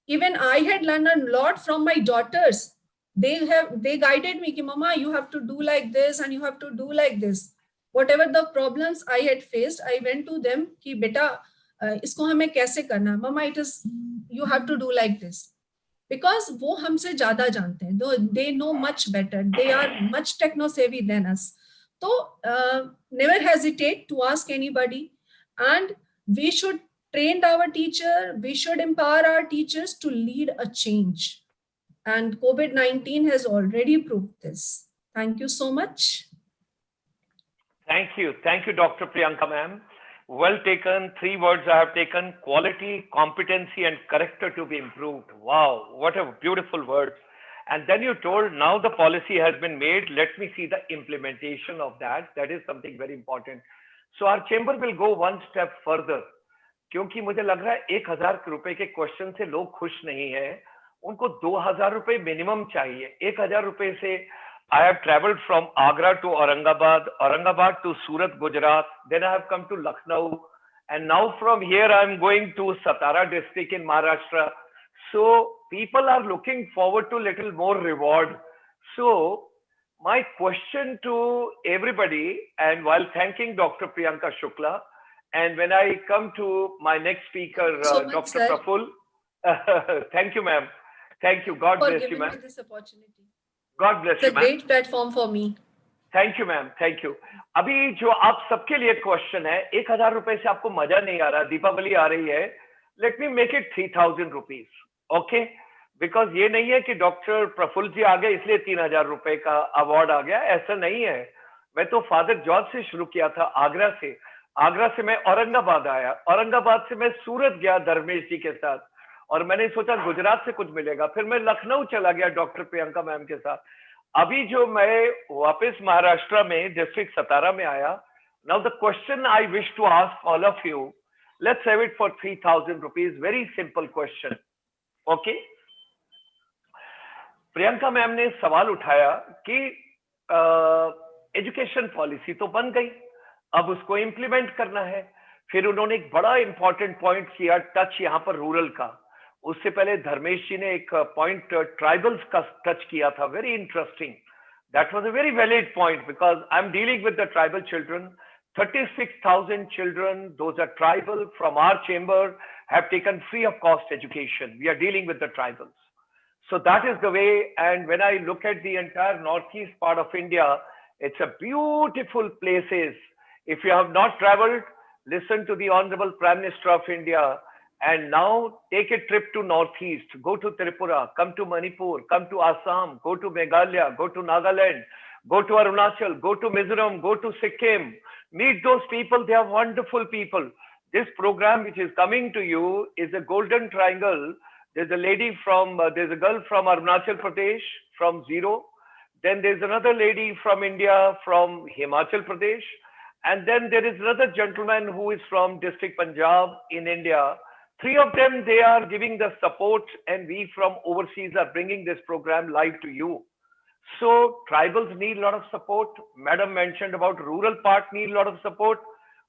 [SPEAKER 6] Even I had learned a lot from my daughters. They guided me, ki, Mama, you have to do like this and you have to do like this. Whatever the problems I had faced, I went to them, ki, beta, इसको हमें कैसे करना, Mama, it is, you have to do like this. Because वो हमसे ज़्यादा जानते हैं, they know much better, they are much techno savvy than us. So never hesitate to ask anybody, and we should train our teacher, we should empower our teachers to lead a change. And COVID-19 has already proved this. Thank you so much.
[SPEAKER 1] Thank you, Dr. Priyanka ma'am. Well taken. 3 words I have taken: quality, competency, and character to be improved. Wow, what a beautiful word. And then you told, now the policy has been made, let me see the implementation of that. That is something very important. So our chamber will go one step further. क्योंकि मुझे लग रहा है 1000 रुपए के question से लोग खुश नहीं है, उनको 2000 रुपए मिनिमम चाहिए. 1000 रुपए से I have traveled from Agra to Aurangabad to Surat, Gujarat. Then I have come to Lucknow. And now from here, I'm going to Satara district in Maharashtra. So people are looking forward to little more reward. So my question to everybody, and while thanking Dr. Priyanka Shukla, and when I come to my next speaker, Dr. Praful, thank you, ma'am. Thank you. God bless you, ma'am.
[SPEAKER 6] For giving me this opportunity.
[SPEAKER 1] God bless you,
[SPEAKER 6] ma'am. It's a great platform for me.
[SPEAKER 1] Thank you, ma'am. Thank you. अभी जो आप सबके लिए question है, 1000 रुपए से आपको मजा नहीं आ रहा, दीपावली आ रही है, let me make it 3000 rupees, okay? Because ये नहीं है कि डॉक्टर प्रफुल्ल जी आ गए इसलिए 3000 रुपए का अवार्ड आ गया, ऐसा नहीं है. मैं तो फादर जॉर्ज से शुरू किया था, आगरा से मैं औरंगाबाद आया, औरंगाबाद से मैं सूरत गया धर्मेश जी के साथ, और मैंने सोचा गुजरात से कुछ मिलेगा, फिर मैं लखनऊ चला गया डॉक्टर प्रियंका मैम के साथ. अभी जो मैं वापस महाराष्ट्र में डिस्ट्रिक्ट सतारा में आया. Now the question I wish to ask all of you, let's have it for 3000 rupees. Very simple question, okay? Priyanka ma'am ने सवाल उठाया कि एजुकेशन पॉलिसी तो बन गई, अब उसको इम्प्लीमेंट करना है. फिर उन्होंने एक बड़ा इंपॉर्टेंट पॉइंट किया, टच यहाँ पर रूरल का. उससे पहले धर्मेश जी ने एक पॉइंट ट्राइबल्स का टच किया था, very interesting. That was a very valid point because I am dealing with the tribal children. 36,000 children, those are tribal, from our chamber have taken free of cost education. We are dealing with the tribals. So that is the way. And when I look at the entire northeast part of India, it's a beautiful places. If you have not traveled, listen to the Honorable Prime Minister of India, and now take a trip to Northeast, go to Tripura, come to Manipur, come to Assam, go to Meghalaya, go to Nagaland, go to Arunachal, go to Mizoram, go to Sikkim, meet those people. They are wonderful people. This program which is coming to you is a golden triangle. There's a lady from, there's a girl from Arunachal Pradesh, from zero. Then there's another lady from India, from Himachal Pradesh. And then there is another gentleman who is from district Punjab in India. 3 of them, they are giving the support, and we from overseas are bringing this program live to you. So tribals need a lot of support. Madam mentioned about rural part need a lot of support.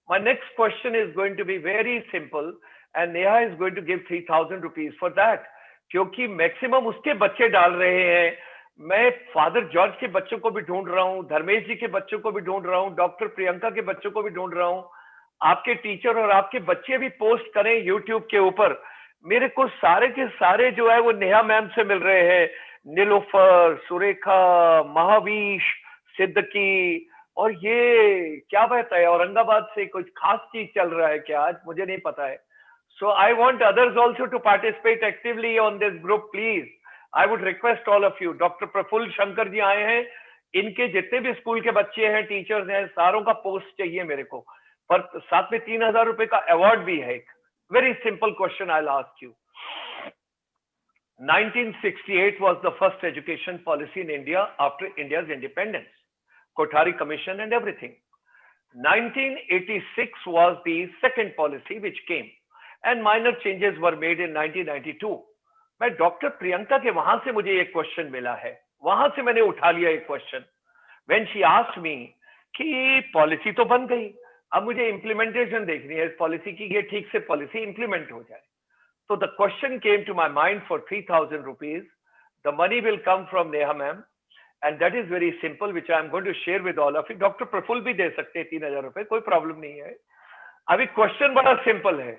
[SPEAKER 1] My next question is going to be very simple, and Neha is going to give 3000 rupees for that. क्योंकि maximum उसके बच्चे डाल रहे हैं. मैं father George के बच्चों को भी ढूंढ रहा हूँ, धर्मेश जी के बच्चों को भी ढूंढ रहा हूँ, डॉक्टर प्रियंका के बच्चों को भी ढूंढ रहा हूँ, आपके टीचर और आपके बच्चे भी पोस्ट करें यूट्यूब के ऊपर। मेरे को सारे के सारे जो है वो नेहा मैम से मिल रहे हैं, नीलोफर, सुरेखा, महावीश, सिद्दकी, और ये क्या बात है, औरंगाबाद से कुछ खास चीज चल रहा है क्या आज, मुझे नहीं पता है। So I want others also to participate actively on this group please. I would request all of you. Doctor Prafull Shankar ji आए हैं, इनके जितने भी स्कूल के बच्चे हैं, टीचर्स हैं, सारों का पोस्ट चाहिए मेरे को, पर साथ में 3,000 रुपए का अवार्ड भी है। Very simple question I will ask you. 1968 was the first education policy in India after India's independence, Kothari Commission and everything. 1986 was the second policy which came, and minor changes were made in 1992. मैं doctor Priyanka के वहां से मुझे एक question मिला है, वहां से मैंने उठा लिया एक question. When she asked me कि पॉलिसी तो बन गई, अब मुझे इम्प्लीमेंटेशन देखनी है इस पॉलिसी की, ये ठीक से पॉलिसी इंप्लीमेंट हो जाए। So the question came to my mind for 3,000 rupees. The money will come from Neha ma'am, and that is very simple, which I am going to share with all of you. Dr. Praful भी दे सकते हैं 3,000 रुपए, कोई problem नहीं है। अभी question बड़ा simple है,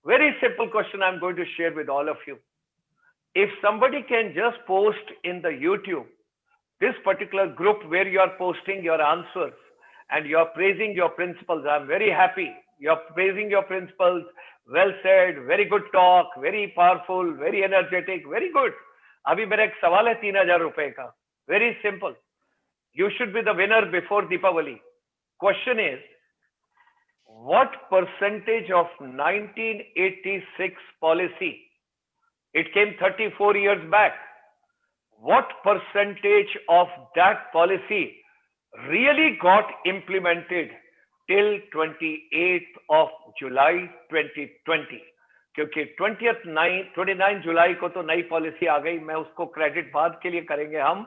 [SPEAKER 1] very simple question I am going to share with all of you. If somebody can just post in the YouTube this particular group where you are posting your answers and you are praising your principals, I am very happy. You are praising your principals. Well said, very good talk, very powerful, very energetic, very good. अभी मेरा एक सवाल है 3,000 रुपए का, very simple. You should be the winner before Deepavali. Question is, what percentage of 1986 policy, it came 34 years back, what percentage of that policy really got implemented till 28th of July 2020? क्योंकि 29 जुलाई को तो नई policy आ गई, मैं उसको credit बाद के लिए करेंगे हम।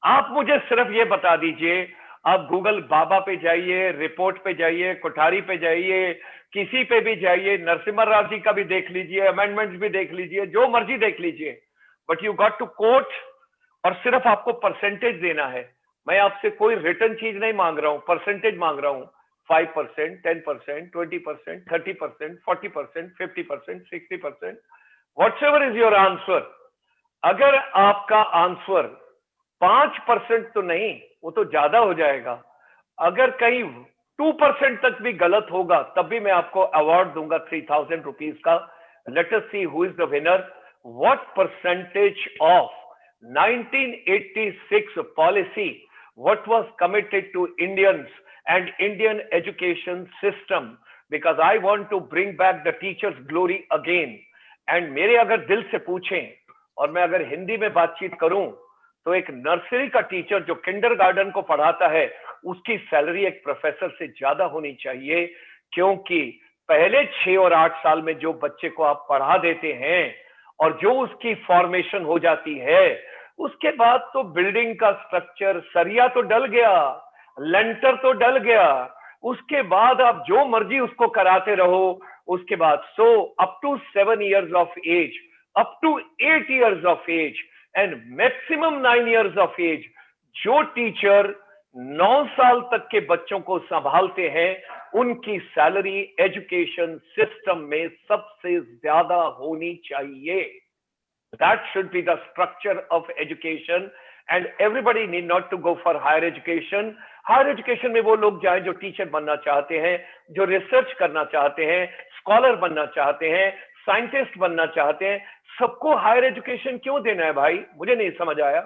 [SPEAKER 1] आप मुझे सिर्फ ये बता दीजिए, आप गूगल बाबा पे जाइए, रिपोर्ट पे जाइए, कोठारी पे जाइए, किसी पे भी जाइए, नरसिम्हा राव जी का भी देख लीजिए, अमेंडमेंट्स भी देख लीजिए, जो मर्जी देख लीजिए, but you got to quote, और सिर्फ आपको परसेंटेज देना है। मैं आपसे कोई रिटर्न चीज नहीं मांग रहा हूं, परसेंटेज मांग रहा हूं। 5%, 10%, 20%, 30%, 40%, 50%, 60%, whatever is your answer. अगर आपका आंसर 5% तो नहीं, वो तो ज्यादा हो जाएगा, अगर कहीं 2% तक भी गलत होगा तब भी मैं आपको अवार्ड दूंगा 3,000 रुपीज का। Let us see who is the winner. What percentage of 1986 policy, what was committed to Indians and Indian education system, because I want to bring back the teacher's glory again. And मेरे अगर दिल से पूछें और मैं अगर हिंदी में बातचीत करूं, तो एक नर्सरी का टीचर जो किंडरगार्टन को पढ़ाता है, उसकी सैलरी एक प्रोफेसर से ज्यादा होनी चाहिए, क्योंकि पहले 6 और 8 साल में जो बच्चे को आप पढ़ा देते हैं और जो उसकी फॉर्मेशन हो जाती है, उसके बाद तो बिल्डिंग का स्ट्रक्चर, सरिया तो डल गया, लेंटर तो डल गया, उसके बाद आप जो मर्जी उसको कराते रहो, उसके बाद up to 7 years of age, up to 8 years of age and maximum 9 years of age, जो टीचर 9 साल तक के बच्चों को संभालते हैं, उनकी सैलरी एजुकेशन सिस्टम में सबसे ज्यादा होनी चाहिए। That should be the structure of education, and everybody need not to go for higher education. Higher education में वो लोग जाएं जो टीचर बनना चाहते हैं, जो रिसर्च करना चाहते हैं, स्कॉलर बनना चाहते हैं, साइंटिस्ट बनना चाहते हैं। सबको हायर एजुकेशन क्यों देना है भाई, मुझे नहीं समझ आया।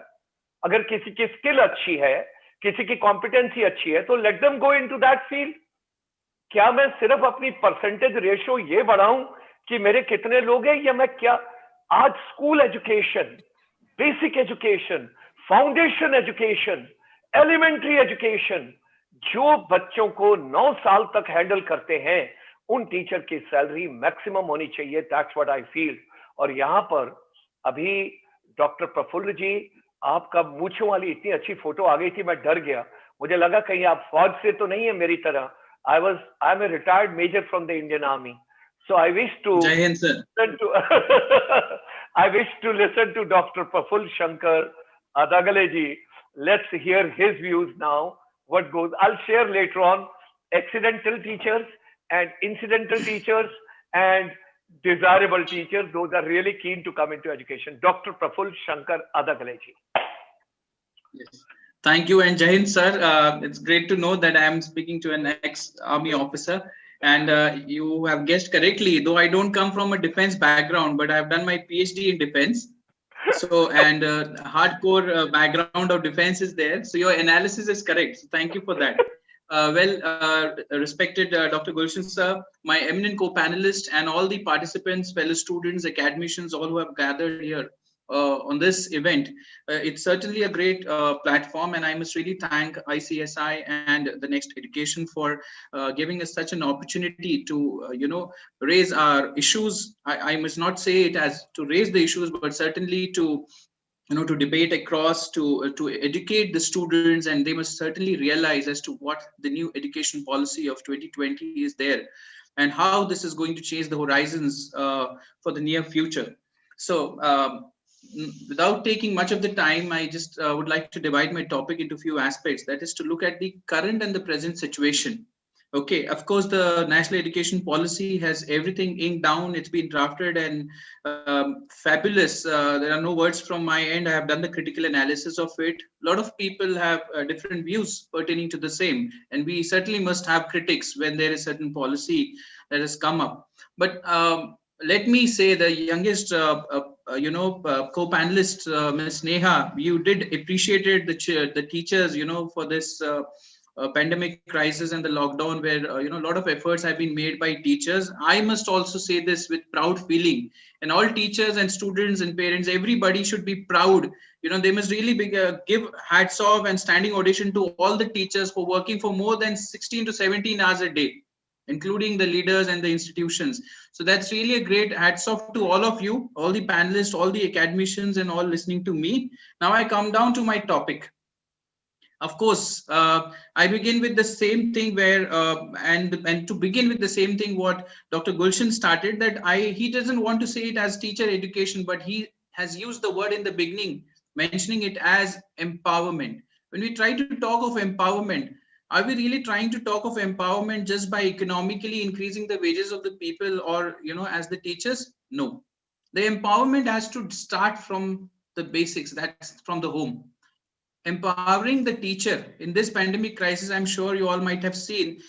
[SPEAKER 1] अगर किसी की स्किल अच्छी है, किसी की कॉम्पिटेंसी अच्छी है, तो let them go into that field. क्या मैं सिर्फ अपनी परसेंटेज रेशो ये बढ़ाऊं कि मेरे कितने लोग हैं, या मैं क्या आज school education, basic education, foundation education, elementary education, जो बच्चों को 9 साल तक हैंडल करते हैं, उन टीचर की सैलरी मैक्सिमम होनी चाहिए। That's what I feel. और यहाँ पर अभी डॉक्टर प्रफुल्ल जी, आपका मूंछों वाली इतनी अच्छी फोटो आ गई थी, मैं डर गया, मुझे लगा कहीं आप फौज से तो नहीं है मेरी तरह। I am a retired major from the Indian army, so I wish to listen to I wish to listen to Dr. Praful Shankar, Adagale ji, let's hear his views now. What goes? I'll share later on accidental teachers and incidental teachers and desirable teachers. Those are really keen to come into education. Dr. Praful Shankar Adagale ji.
[SPEAKER 4] Yes. Thank you, and Jai Hind, sir. It's great to know that I am speaking to an ex-army officer, and you have guessed correctly. Though I don't come from a defense background, but I have done my PhD in defense. So, and hardcore background of defense is there. So your analysis is correct. So thank you for that. Respected Dr. Gulshan sir, my eminent co-panelist, and all the participants, fellow students, academicians, all who have gathered here on this event. It's certainly a great platform, and I must really thank ICSI and the Next Education for giving us such an opportunity to, raise our issues. I must not say it as to raise the issues, but certainly to to debate across, to educate the students, and they must certainly realize as to what the new education policy of 2020 is there, and how this is going to change the horizons for the near future. So without taking much of the time, I just would like to divide my topic into a few aspects. That is to look at the current and the present situation. Okay, of course, the national education policy has everything inked down. It's been drafted and fabulous. There are no words from my end. I have done the critical analysis of it. A lot of people have different views pertaining to the same, and we certainly must have critics when there is certain policy that has come up. But let me say the youngest, co-panelist, Ms. Neha, you did appreciated the teachers, for this pandemic crisis and the lockdown, where a lot of efforts have been made by teachers. I must also say this with proud feeling, and all teachers and students and parents, everybody should be proud. They must really give hats off and standing ovation to all the teachers for working for more than 16 to 17 hours a day, including the leaders and the institutions. So that's really a great hats off to all of you, all the panelists, all the academicians, and all listening to me. Now I come down to my topic. Of course, I begin with the same thing where, and to begin with the same thing what Dr. Gulshan started, that he doesn't want to say it as teacher education, but he has used the word in the beginning, mentioning it as empowerment. When we try to talk of empowerment, are we really trying to talk of empowerment just by economically increasing the wages of the people, or, as the teachers? No. The empowerment has to start from the basics, that's from the home. Empowering the teacher in this pandemic crisis, I'm sure you all might have seen,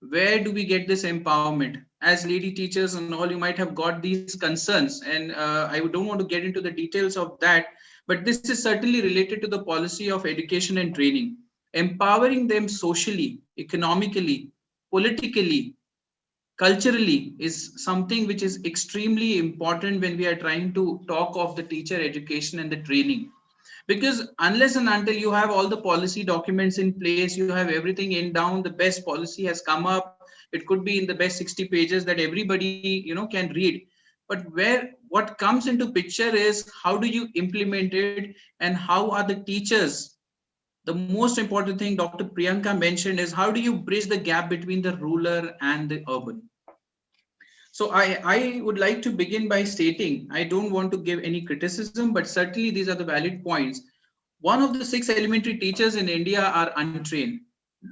[SPEAKER 4] where do we get this empowerment? As lady teachers and all, you might have got these concerns, and I don't want to get into the details of that, but this is certainly related to the policy of education and training. Empowering them socially, economically, politically, culturally is something which is extremely important when we are trying to talk of the teacher education and the training. Because unless and until you have all the policy documents in place, you have everything in down, the best policy has come up, it could be in the best 60 pages that everybody can read. But what comes into picture is how do you implement it, and how are the teachers? The most important thing Dr. Priyanka mentioned is how do you bridge the gap between the rural and the urban? So I would like to begin by stating, I don't want to give any criticism, but certainly these are the valid points. One of the 6 elementary teachers in India are untrained.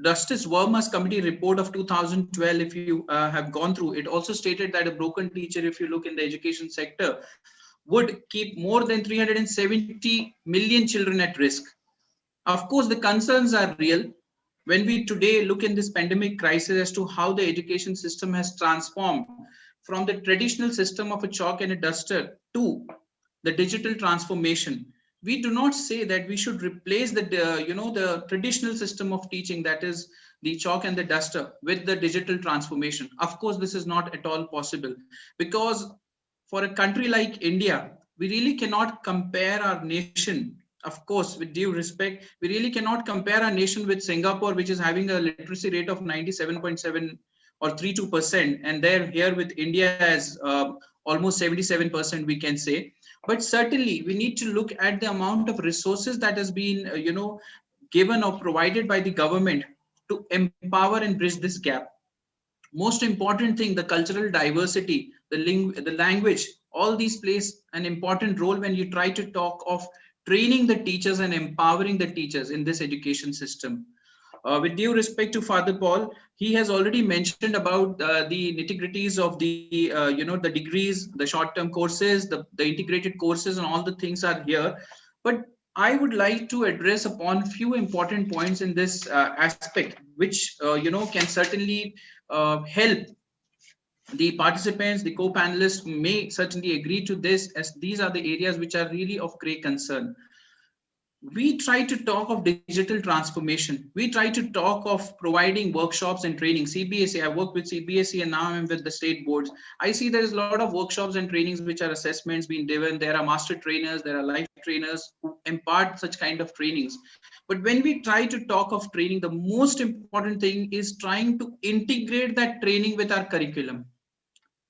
[SPEAKER 4] Justice Verma's committee report of 2012, if you have gone through, it also stated that a broken teacher, if you look in the education sector, would keep more than 370 million children at risk. Of course, the concerns are real. When we today look in this pandemic crisis as to how the education system has transformed from the traditional system of a chalk and a duster to the digital transformation, we do not say that we should replace the traditional system of teaching, that is the chalk and the duster, with the digital transformation. Of course, this is not at all possible, because for a country like India, we really cannot compare our nation. Of course, with due respect, we really cannot compare our nation with Singapore, which is having a literacy rate of 97.7 or 32%, and they're here with India as almost 77%, we can say. But certainly, we need to look at the amount of resources that has been, given or provided by the government to empower and bridge this gap. Most important thing, the cultural diversity, the language, all these plays an important role when you try to talk of training the teachers and empowering the teachers in this education system. With due respect to Father Paul, he has already mentioned about the nitty-gritties of the the degrees, the short-term courses, the integrated courses, and all the things are here. But I would like to address upon few important points in this aspect, which can certainly help the participants, the co-panelists may certainly agree to this, as these are the areas which are really of great concern. We try to talk of digital transformation. We try to talk of providing workshops and training. CBSE, I work with CBSE and now I'm with the state boards. I see there is a lot of workshops and trainings which are assessments being given. There are master trainers, there are life trainers who impart such kind of trainings. But when we try to talk of training, the most important thing is trying to integrate that training with our curriculum.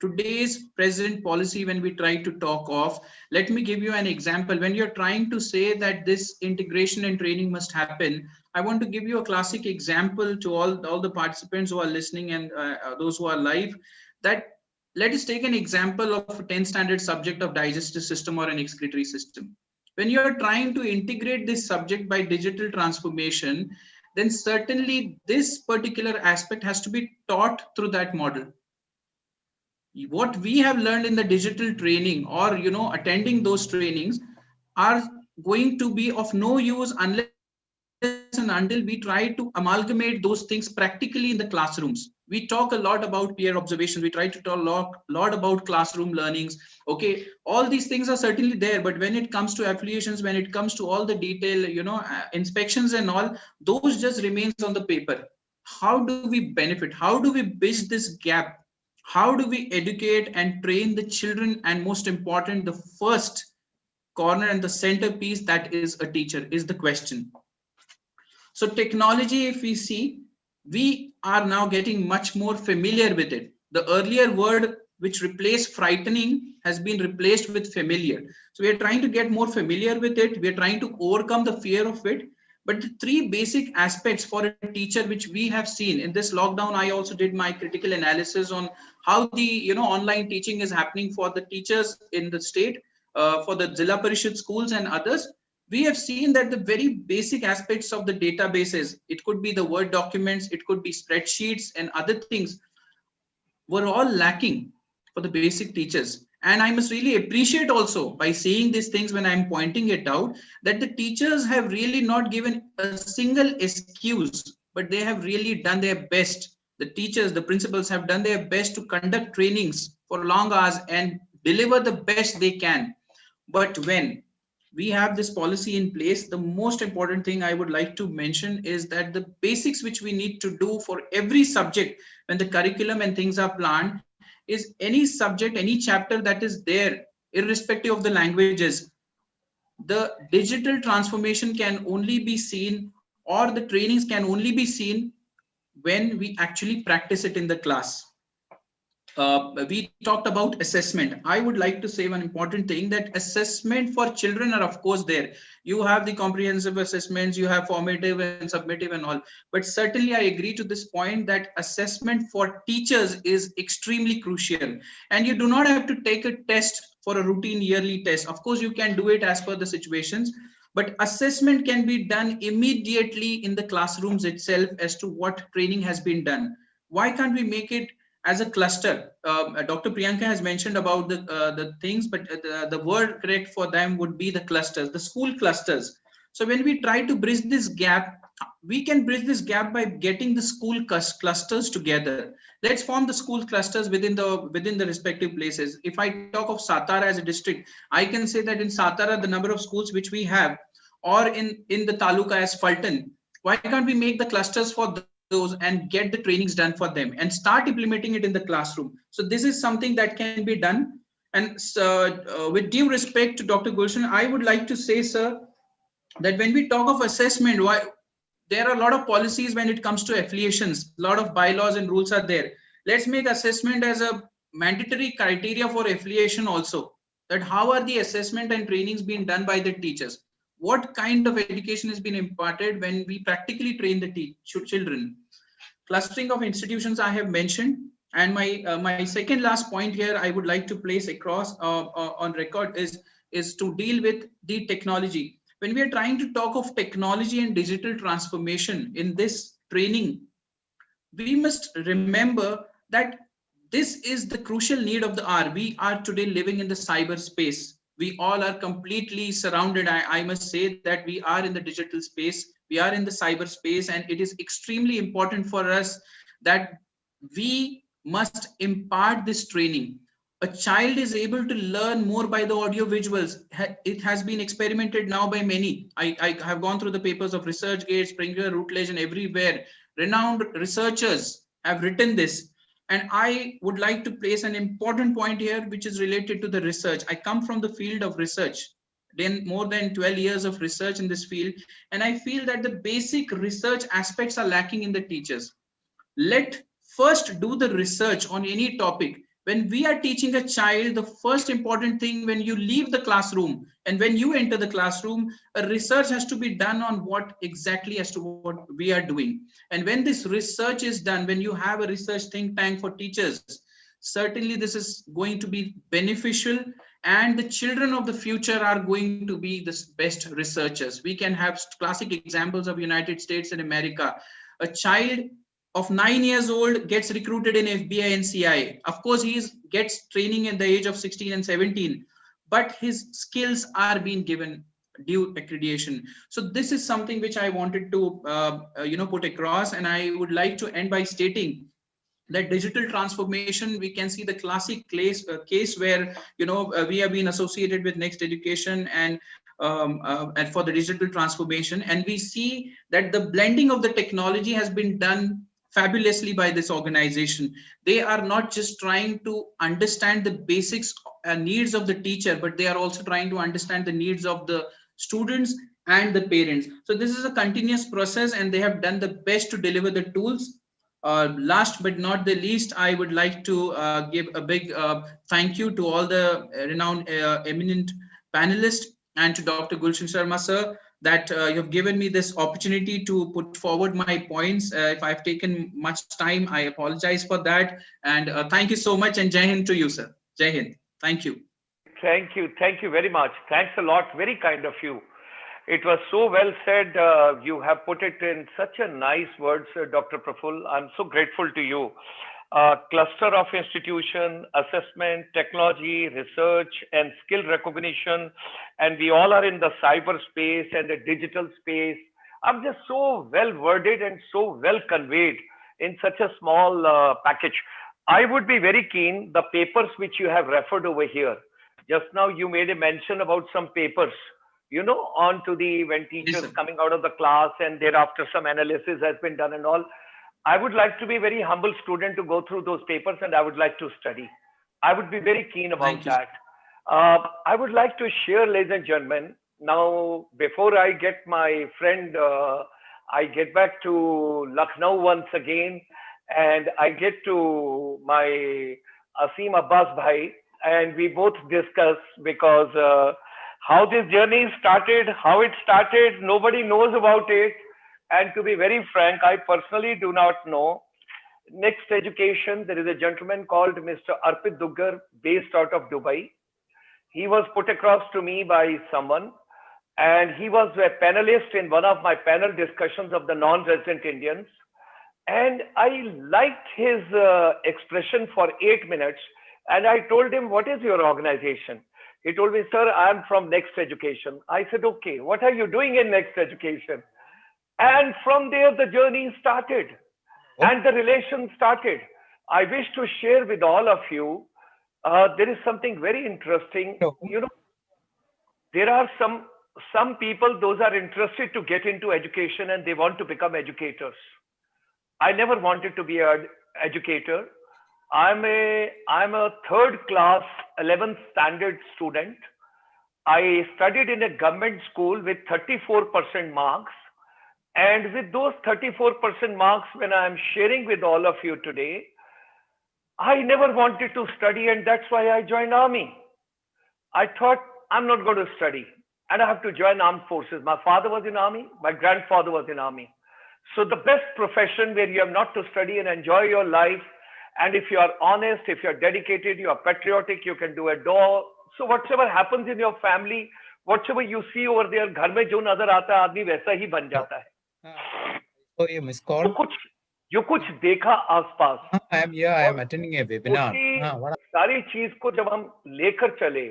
[SPEAKER 4] Today's present policy, when we try to talk of, let me give you an example. When you're trying to say that this integration and training must happen, I want to give you a classic example to all the participants who are listening and those who are live, that let us take an example of a 10th standard subject of digestive system or an excretory system. When you're trying to integrate this subject by digital transformation, then certainly this particular aspect has to be taught through that model. What we have learned in the digital training or attending those trainings are going to be of no use unless and until we try to amalgamate those things practically in the classrooms. We talk a lot about peer observation. We try to talk a lot about classroom learnings. Okay, all these things are certainly there, but when it comes to affiliations, when it comes to all the detail, inspections and all, those just remains on the paper. How do we benefit? How do we bridge this gap? How do we educate and train the children? And most important, the first corner and the centerpiece, that is a teacher, is the question. So technology, if we see, we are now getting much more familiar with it. The earlier word which replaced frightening has been replaced with familiar. So we are trying to get more familiar with it. We are trying to overcome the fear of it. But the three basic aspects for a teacher which we have seen in this lockdown, I also did my critical analysis on how the online teaching is happening for the teachers in the state, for the Zilla Parishad schools and others. We have seen that the very basic aspects of the databases, it could be the Word documents, it could be spreadsheets and other things, were all lacking for the basic teachers. And I must really appreciate also by saying these things when I'm pointing it out, that the teachers have really not given a single excuse, but they have really done their best. The teachers, the principals have done their best to conduct trainings for long hours and deliver the best they can. But when we have this policy in place, the most important thing I would like to mention is that the basics which we need to do for every subject when the curriculum and things are planned is any subject, any chapter that is there, irrespective of the languages, the digital transformation can only be seen, or the trainings can only be seen when we actually practice it in the class. We talked about assessment. I would like to say one important thing, that assessment for children are of course there. You have the comprehensive assessments, you have formative and summative and all. But certainly I agree to this point that assessment for teachers is extremely crucial. And you do not have to take a test for a routine yearly test. Of course, you can do it as per the situations. But assessment can be done immediately in the classrooms itself as to what training has been done. Why can't we make it as a cluster? Dr. Priyanka has mentioned about the things, but the word correct for them would be the clusters, the school clusters. So when we try to bridge this gap, we can bridge this gap by getting the school clusters together. Let's form the school clusters within the respective places. If I talk of Satara as a district, I can say that in Satara, the number of schools which we have, or in the taluka as Fulton, why can't we make the clusters for those and get the trainings done for them and start implementing it in the classroom? So this is something that can be done. And with due respect to Dr. Gulshan, I would like to say, sir, that when we talk of assessment, there are a lot of policies when it comes to affiliations, a lot of bylaws and rules are there. Let's make assessment as a mandatory criteria for affiliation also, that how are the assessment and trainings being done by the teachers? What kind of education has been imparted when we practically train the children? Clustering of institutions I have mentioned. And my second last point here I would like to place across on record is to deal with the technology. when we are trying to talk of technology and digital transformation in this training, we must remember that this is the crucial need of the hour. We are today living in the cyberspace. We all are completely surrounded. I must say that we are in the digital space. We are in the cyberspace, and it is extremely important for us that we must impart this training. A child is able to learn more by the audio visuals. It has been experimented now by many. I have gone through the papers of ResearchGate, Springer, Routledge, and everywhere. Renowned researchers have written this. And I would like to place an important point here, which is related to the research. I come from the field of research, then more than 12 years of research in this field. And I feel that the basic research aspects are lacking in the teachers. Let first do the research on any topic. When we are teaching a child, the first important thing when you leave the classroom and when you enter the classroom, a research has to be done on what exactly as to what we are doing. And when this research is done, when you have a research think tank for teachers, certainly this is going to be beneficial, and the children of the future are going to be the best researchers. We can have classic examples of United States and America. A child of 9 years old gets recruited in FBI and CIA. Of course, he gets training at the age of 16 and 17, but his skills are being given due accreditation. So this is something which I wanted to put across, and I would like to end by stating that digital transformation, we can see the classic case where we have been associated with Next Education and for the digital transformation, and we see that the blending of the technology has been done fabulously by this organization. They are not just trying to understand the basics and needs of the teacher, but they are also trying to understand the needs of the students and the parents. So this is a continuous process, and they have done the best to deliver the tools. Last but not the least, I would like to give a big thank you to all the renowned eminent panelists and to Dr. Gulshan Sharma sir, that you have given me this opportunity to put forward my points. If I've taken much time, I apologize for that. And thank you so much, and Jai Hind to you, sir. Jai Hind. Thank you.
[SPEAKER 1] Thank you. Thank you very much. Thanks a lot. Very kind of you. It was so well said. You have put it in such a nice words, Dr. Praful. I'm so grateful to you. Cluster of institution, assessment, technology, research, and skill recognition. And we all are in the cyberspace and the digital space. I'm just so well worded and so well conveyed in such a small package. I would be very keen, the papers which you have referred over here. Just now you made a mention about some papers, on to the when teachers coming out of the class and thereafter some analysis has been done and all. I would like to be a very humble student to go through those papers, and I would like to study. I would be very keen about that. I would like to share, ladies and gentlemen, now before I get my friend, I get back to Lucknow once again, and I get to my Asim Abbas bhai, and we both discuss, because how this journey started, how it started, nobody knows about it. And to be very frank, I personally do not know. Next Education, there is a gentleman called Mr. Arpit Duggar, based out of Dubai. He was put across to me by someone, and he was a panelist in one of my panel discussions of the non-resident Indians. And I liked his expression for 8 minutes. And I told him, what is your organization? He told me, sir, I'm from Next Education. I said, okay, what are you doing in Next Education? And from there, the journey started and the relation started. I wish to share with all of you, there is something very interesting. There are some people, those are interested to get into education and they want to become educators. I never wanted to be an educator. I'm a third class 11th standard student. I studied in a government school with 34% marks. And with those 34% marks, when I'm sharing with all of you today, I never wanted to study, and that's why I joined army. I thought, I'm not going to study and I have to join armed forces. My father was in army, my grandfather was in army. So the best profession where you have not to study and enjoy your life. And if you are honest, if you're dedicated, you are patriotic, you can do a door. So whatever happens in your family, Whatever you see over there, घर में जो नजर आता है आदमी वैसा ही बन जाता है.
[SPEAKER 2] So you miss call?
[SPEAKER 1] जो कुछ देखा आसपास,
[SPEAKER 2] I am here. I am attending a webinar.
[SPEAKER 1] उसी सारी चीज को जब हम लेकर चले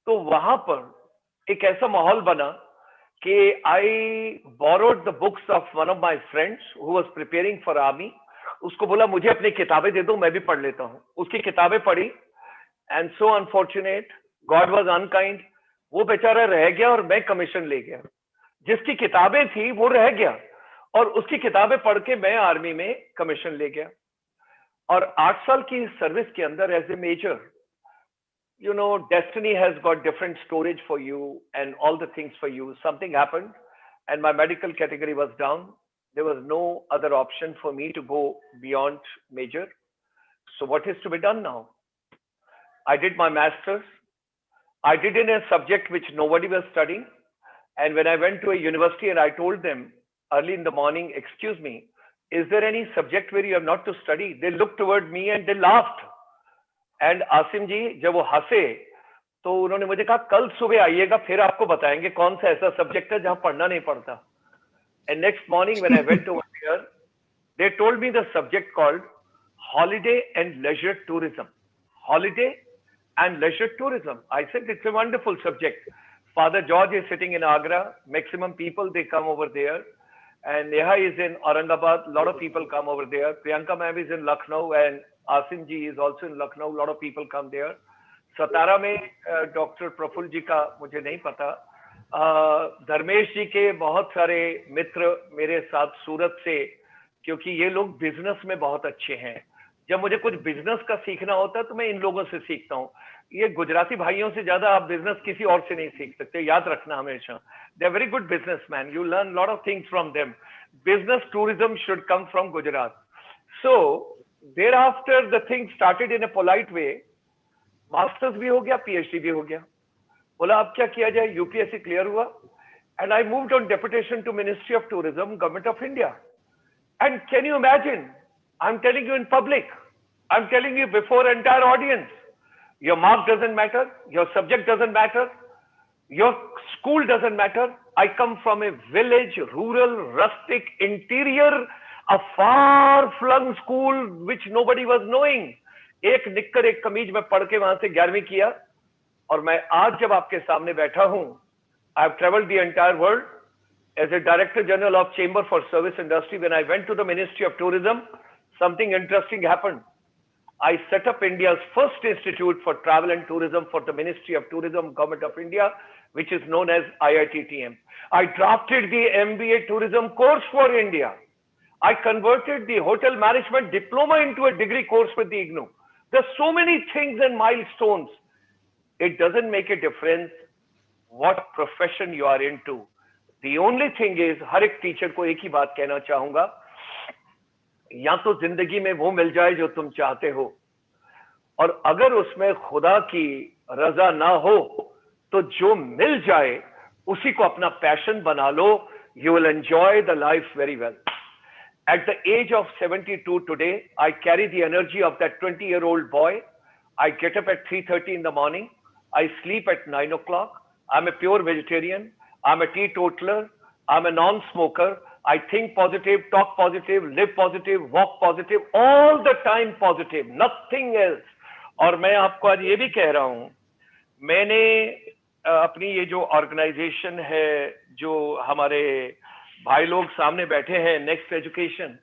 [SPEAKER 1] तो वहां पर एक ऐसा माहौल बना कि I borrowed the books of one of my friends who was preparing for army. उसको बोला मुझे अपनी किताबें दे दो, मैं भी पढ़ लेता हूँ. उसकी किताबें पढ़ी, and so unfortunate, God was unkind. वो बेचारा रह गया और मैं कमीशन ले गया. जिसकी किताबें थी वो रह गया और उसकी किताबें पढ़ के मैं आर्मी में कमीशन ले गया. और 8 साल की सर्विस के अंदर as a major, you know, destiny has got different storage for you and all the things for you. Something happened and my medical category was down. There was no other option for me to go beyond major. So what is to be done now? I did my master's. I did in a subject which nobody was studying. And when I went to a university and I told them early in the morning, excuse me, is there any subject where you have not to study? They looked toward me and they laughed. And Asim ji जब वो हंसे तो उन्होंने मुझे कहा कल सुबह आइएगा फिर आपको बताएंगे कौन सा ऐसा सब्जेक्ट है जहां पढ़ना नहीं पड़ता. And next morning when I went over here they told me the subject called holiday and leisure tourism. Holiday and leisure tourism. I said it's a wonderful subject. Father George is sitting in Agra. Maximum people they come over there. And Neha is in Aurangabad. A lot of people come over there. Priyanka ma'am is in Lucknow and Asim ji is also in Lucknow. A lot of people come there. Satara में doctor Praful जी का मुझे नहीं पता. धर्मेश जी के बहुत सारे मित्र मेरे साथ सूरत से, क्योंकि ये लोग बिजनेस में बहुत अच्छे हैं. जब मुझे कुछ बिजनेस का सीखना होता है तो मैं इन लोगों से सीखता हूँ. ये गुजराती भाइयों से ज्यादा आप बिजनेस किसी और से नहीं सीख सकते, याद रखना हमेशा. They are very good businessman. You learn lot of things from them. Business tourism should come from Gujarat. So thereafter the thing started in a polite way. मास्टर्स भी हो गया, पीएचडी भी हो गया. बोला अब क्या किया जाए, यूपीएससी क्लियर हुआ and I moved on deputation to Ministry of Tourism, Government of India. And can you imagine, I am telling you in public, I am telling you before entire audience, your mark doesn't matter, your subject doesn't matter, your school doesn't matter. I come from a village, rural, rustic, interior, a far-flung school which nobody was knowing. एक निक्कर एक कमीज में पढ़ के वहां से 11वीं किया और मैं आज जब आपके सामने बैठा हूं, I have traveled the entire world as a Director General of Chamber for Service Industry. When I went to the Ministry of Tourism, something interesting happened. I set up India's first institute for travel and tourism for the Ministry of Tourism, Government of India, which is known as IITTM. I drafted the MBA tourism course for India. I converted the hotel management diploma into a degree course with the IGNOU. There's so many things and milestones. It doesn't make a difference what profession you are into. The only thing is, हर एक teacher को एक ही बात कहना चाहूंगा, या तो जिंदगी में वो मिल जाए जो तुम चाहते हो, और अगर उसमें खुदा की रजा ना हो तो जो मिल जाए उसी को अपना पैशन बना लो. You will enjoy the life very well. At the age of 72 today, I carry the energy of that 20-year-old boy. I get up at 3:30 in the morning. I sleep at 9 o'clock. I'm a pure vegetarian. I'm a teetotaler. I'm a non-smoker. I think positive, talk positive, live positive, walk positive, all the time positive, nothing else. और मैं आपको आज ये भी कह रहा हूँ, मैंने अपनी ये जो ऑर्गेनाइजेशन है, जो हमारे भाई लोग सामने बैठे हैं, नेक्स्ट एजुकेशन,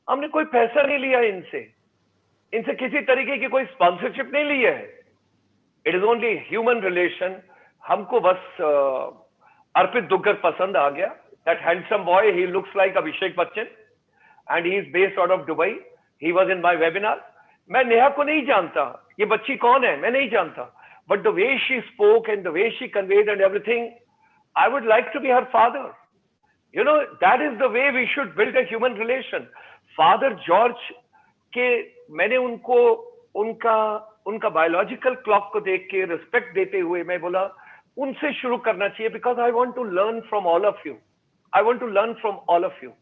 [SPEAKER 1] हमने कोई पैसा नहीं लिया इनसे किसी तरीके की कोई स्पॉन्सरशिप नहीं ली है. It is only human relation. हमको बस अर्पित दुग्गर पसंद आ गया. That handsome boy, he looks like Abhishek Bachchan and he is based out of Dubai. He was in my webinar. मैं नेहा को नहीं जानता, ये बच्ची कौन है मैं नहीं जानता, but the way she spoke and the way she conveyed and everything, I would like to be her father. You know, that is the way we should build a human relation. Father George के मैंने उनका biological clock को देख के respect देते हुए मैं बोला उनसे शुरू करना चाहिए, because I want to learn from all of you. I want to learn from all of you.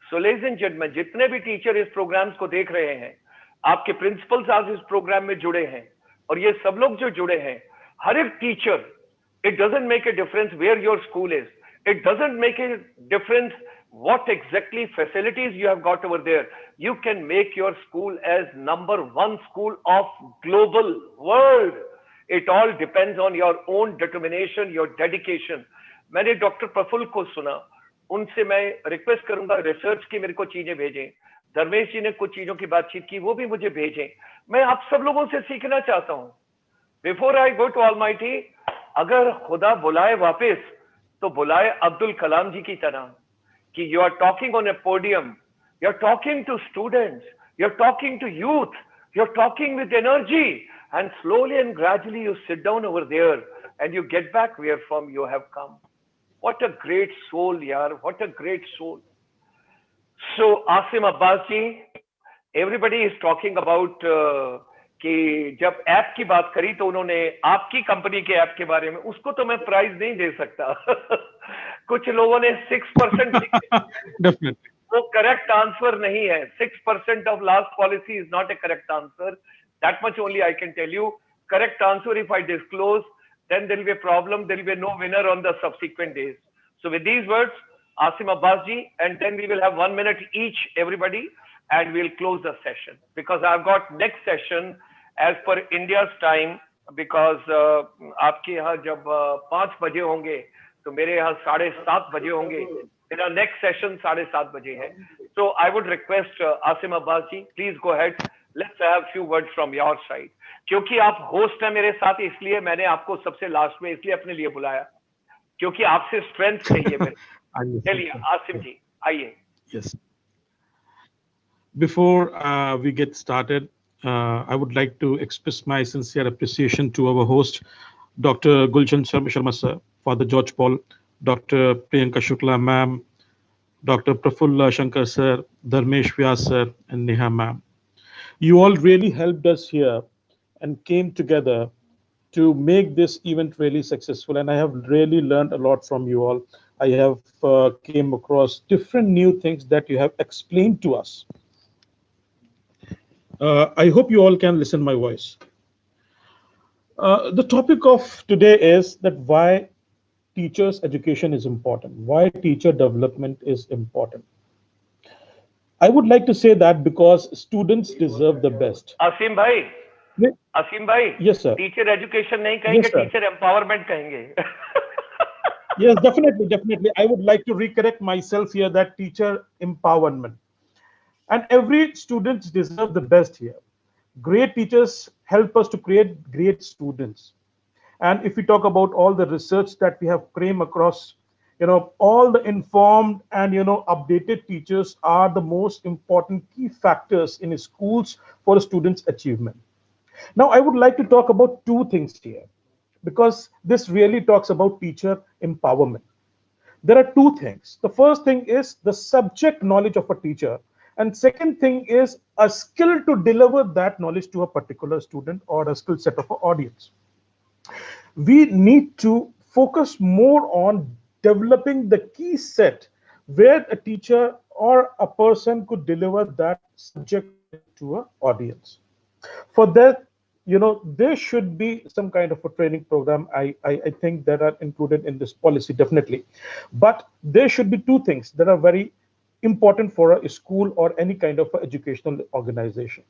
[SPEAKER 1] So ladies and gentlemen, जितने भी टीचर इस प्रोग्राम्स को देख रहे हैं, आपके प्रिंसिपल्स आज इस प्रोग्राम में जुड़े हैं और ये सब लोग जो जुड़े हैं, हर एक teacher It doesn't make a difference where your school is. It doesn't make a difference what exactly facilities you have got over there. You can make your school as #1 school of global world. It all depends on your own determination, your dedication. मैंने doctor Praful को सुना, उनसे मैं request करूंगा research की मेरे को चीजें भेजें. धर्मेश जी ने कुछ चीजों की बातचीत की, वो भी मुझे भेजें. मैं आप सब लोगों से सीखना चाहता हूं. Before I go to Almighty, अगर खुदा बुलाए वापस तो बुलाए अब्दुल कलाम जी की तरह कि you are talking on a podium, you are talking to students, you are talking to youth, you are talking with energy, and slowly and gradually you sit down over there and you get back where from you have come. What a great soul, yaar. What a great soul. So Asim, Abbas ji, everybody is talking about कि जब app की बात करी तो उन्होंने आपकी company के app के बारे में, उसको तो मैं प्राइज नहीं दे सकता. कुछ लोगों ने 6%
[SPEAKER 7] Definitely.
[SPEAKER 1] वो करेक्ट आंसर नहीं है. 6% of last policy is not a correct answer. That much only I can tell you. Correct answer, if I disclose, then there will be a problem. There will be no winner on the subsequent days. So with these words, Asim, Abbas ji, and then we will have 1 minute each, everybody, and we'll close the session. Because I've got next session as per India's time, because आपके यहाँ जब 5 बजे होंगे, तो मेरे यहाँ 7:30 बजे होंगे. मेरा next session 7:30 बजे है. So I would request Asim, Abbas ji, please go ahead. Let's have few words from your side. क्योंकि आप होस्ट हैं मेरे साथ, इसलिए मैंने आपको सबसे लास्ट में इसलिए अपने लिए बुलाया, क्योंकि आपसे स्ट्रेंथ चाहिए मेरे. चलिए आसिम जी आइए.
[SPEAKER 7] Yes. Before we get started, I would like to express my sincere appreciation to our host, Dr. Gulshan Sharma sir, Father George Paul, Dr. Priyanka Shukla ma'am, Dr. Praful Shankar sir, Dharmesh Vyas sir, and Neha ma'am. You all really helped us here and came together to make this event really successful. And I have really learned a lot from you all. I have came across different new things that you have explained to us. I hope you all can listen my voice. The topic of today is that why teachers' education is important, why teacher development is important. I would like to say that because students deserve the best.
[SPEAKER 1] Asim भाई,
[SPEAKER 7] yes sir,
[SPEAKER 1] teacher education नहीं कहेंगे,
[SPEAKER 7] yes,
[SPEAKER 1] teacher empowerment कहेंगे.
[SPEAKER 7] Yes, definitely. I would like to recorrect myself here that teacher empowerment. And every student deserves the best here. Great teachers help us to create great students. And if we talk about all the research that we have came across, all the informed and, updated teachers are the most important key factors in schools for a student's achievement. Now, I would like to talk about two things here, because this really talks about teacher empowerment. There are two things. The first thing is the subject knowledge of a teacher. And second thing is a skill to deliver that knowledge to a particular student or a skill set of an audience. We need to focus more on developing the key set where a teacher or a person could deliver that subject to an audience. For that, there should be some kind of a training program. I think that are included in this policy, definitely. But there should be two things that are very important for a school or any kind of educational organization.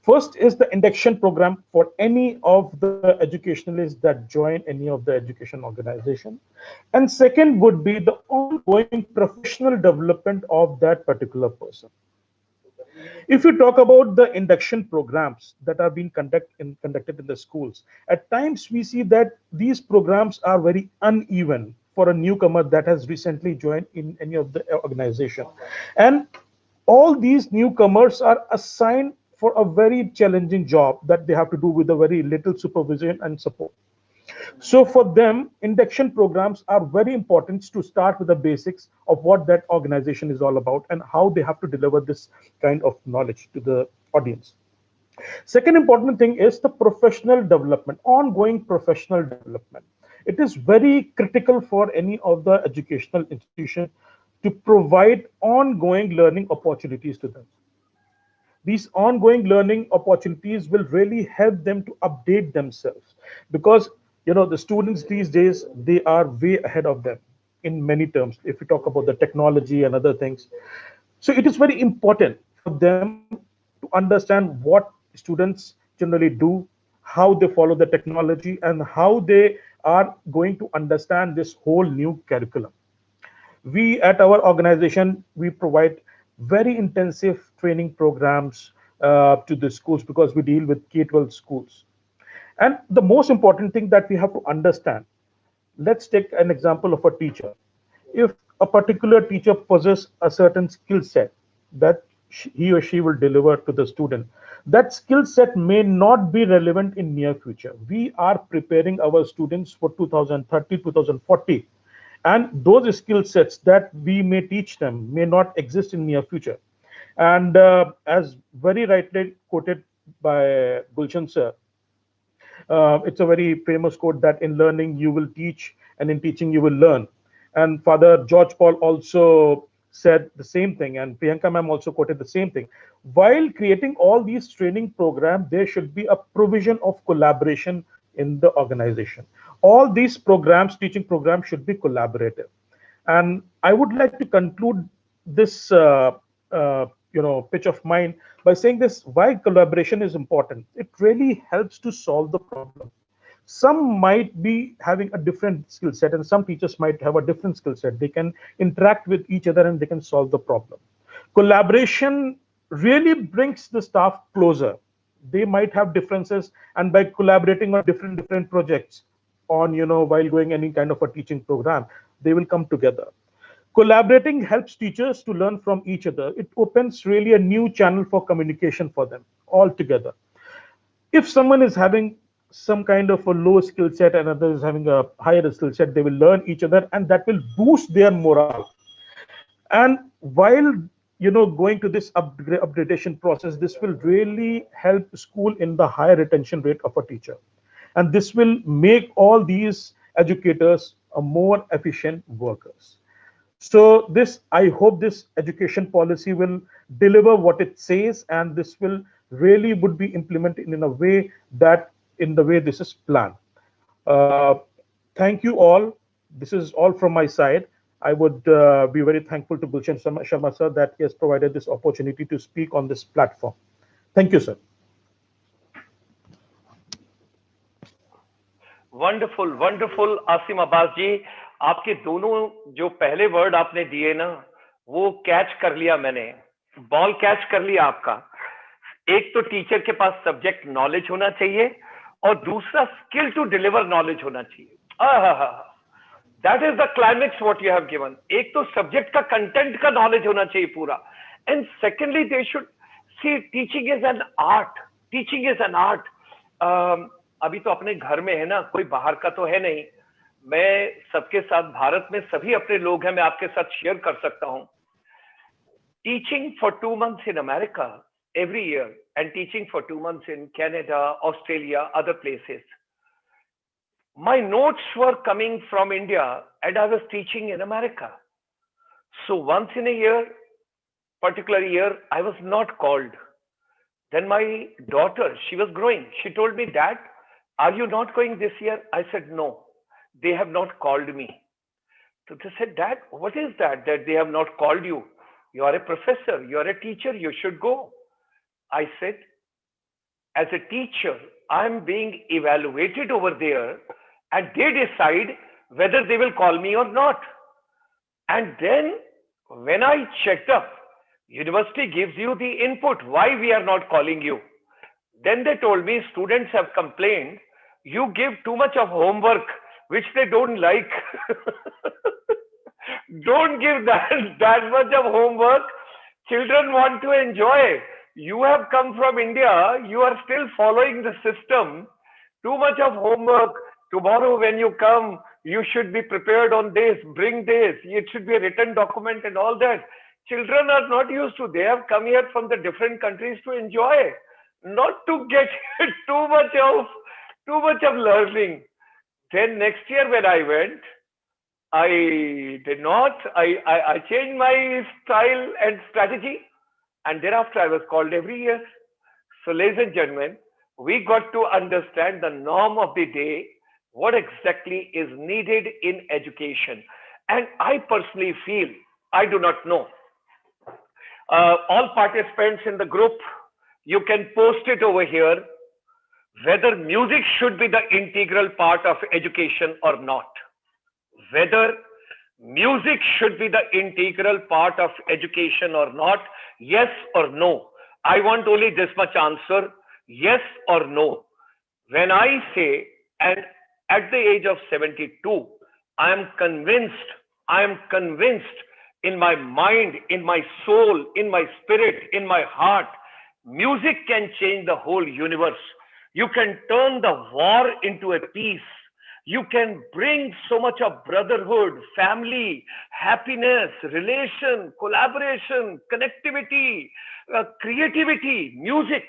[SPEAKER 7] First is the induction program for any of the educationalists that join any of the education organization. And second would be the ongoing professional development of that particular person. If you talk about the induction programs that are being conducted in the schools, at times we see that these programs are very uneven for a newcomer that has recently joined in any of the organization. And all these newcomers are assigned for a very challenging job that they have to do with a very little supervision and support. So for them, induction programs are very important to start with the basics of what that organization is all about and how they have to deliver this kind of knowledge to the audience. Second important thing is the professional development, ongoing professional development. It is very critical for any of the educational institution to provide ongoing learning opportunities to them. These ongoing learning opportunities will really help them to update themselves, because The students these days, they are way ahead of them in many terms. If we talk about the technology and other things, so it is very important for them to understand what students generally do, how they follow the technology, and how they are going to understand this whole new curriculum. We at our organization, we provide very intensive training programs to the schools because we deal with K-12 schools. And the most important thing that we have to understand, let's take an example of a teacher. If a particular teacher possesses a certain skill set that he or she will deliver to the student, that skill set may not be relevant in near future. We are preparing our students for 2030, 2040, and those skill sets that we may teach them may not exist in near future. And as very rightly quoted by Gulshan sir, it's a very famous quote that in learning you will teach and in teaching you will learn. And Father George Paul also said the same thing, and Priyanka ma'am also quoted the same thing. While creating all these training programs, there should be a provision of collaboration in the organization. All these programs, teaching programs, should be collaborative. And I would like to conclude this pitch of mine by saying this: why collaboration is important. It really helps to solve the problem. Some might be having a different skill set, and some teachers might have a different skill set. They can interact with each other and they can solve the problem. Collaboration really brings the staff closer. They might have differences, and by collaborating on different projects, on while going any kind of a teaching program, they will come together. Collaborating helps teachers to learn from each other. It opens really a new channel for communication for them all together. If someone is having some kind of a low skill set and others is having a higher skill set, they will learn each other, and that will boost their morale. And while going to this upgradation process, this will really help school in the higher retention rate of a teacher, and this will make all these educators a more efficient workers. So this, I hope this education policy will deliver what it says, and this will really would be implemented in a way that in the way this is planned. Uh, Thank you all. This is all from my side. I would be very thankful to Gulshan Sharma sir that he has provided this opportunity to speak on this platform. Thank you, sir.
[SPEAKER 1] Wonderful wonderful Asim Abbas ji, आपके दोनों जो पहले word आपने दिए ना, वो catch कर लिया मैंने, बॉल कैच कर लिया आपका। एक तो टीचर के पास सब्जेक्ट नॉलेज होना चाहिए और दूसरा स्किल टू डिलीवर नॉलेज होना चाहिए। That is the climax what you have given. एक तो सब्जेक्ट का कंटेंट का नॉलेज होना चाहिए पूरा, and secondly they should see teaching is an art. Teaching is an art. अभी तो अपने घर में है ना, कोई बाहर का तो है नहीं। मैं सबके साथ, भारत में सभी अपने लोग हैं, मैं आपके साथ शेयर कर सकता हूं। Teaching for 2 months in America every year and teaching for 2 months in Canada, Australia, other places. My notes were coming from India and I was teaching in America. So once in a year, particular year, I was not called. Then my daughter, she was growing. She told me, Dad, are you not going this year? I said, no, they have not called me. So they said, Dad, what is that they have not called you? You are a professor, you are a teacher, you should go. I said, as a teacher, I'm being evaluated over there and they decide whether they will call me or not. And then when I checked up, university gives you the input, why we are not calling you. Then they told me students have complained, you give too much of homework, which they don't like. Don't give that much of homework. Children want to enjoy. You have come from India, you are still following the system. Too much of homework. Tomorrow when you come, you should be prepared on this, bring this. It should be a written document and all that. Children are not used to. They have come here from the different countries to enjoy, not to get too much of learning. Then next year when I went, I did not. I changed my style and strategy, and thereafter I was called every year. So ladies and gentlemen, we got to understand the norm of the day What exactly is needed in education? And I personally feel, I do not know. All participants in the group, you can post it over here, whether music should be the integral part of education or not. Whether music should be the integral part of education or not, yes or no. I want only this much answer, yes or no. When I say, and at the age of 72, I am convinced in my mind, in my soul, in my spirit, in my heart, music can change the whole universe. You can turn the war into a peace. You can bring so much of brotherhood, family, happiness, relation, collaboration, connectivity, creativity, music.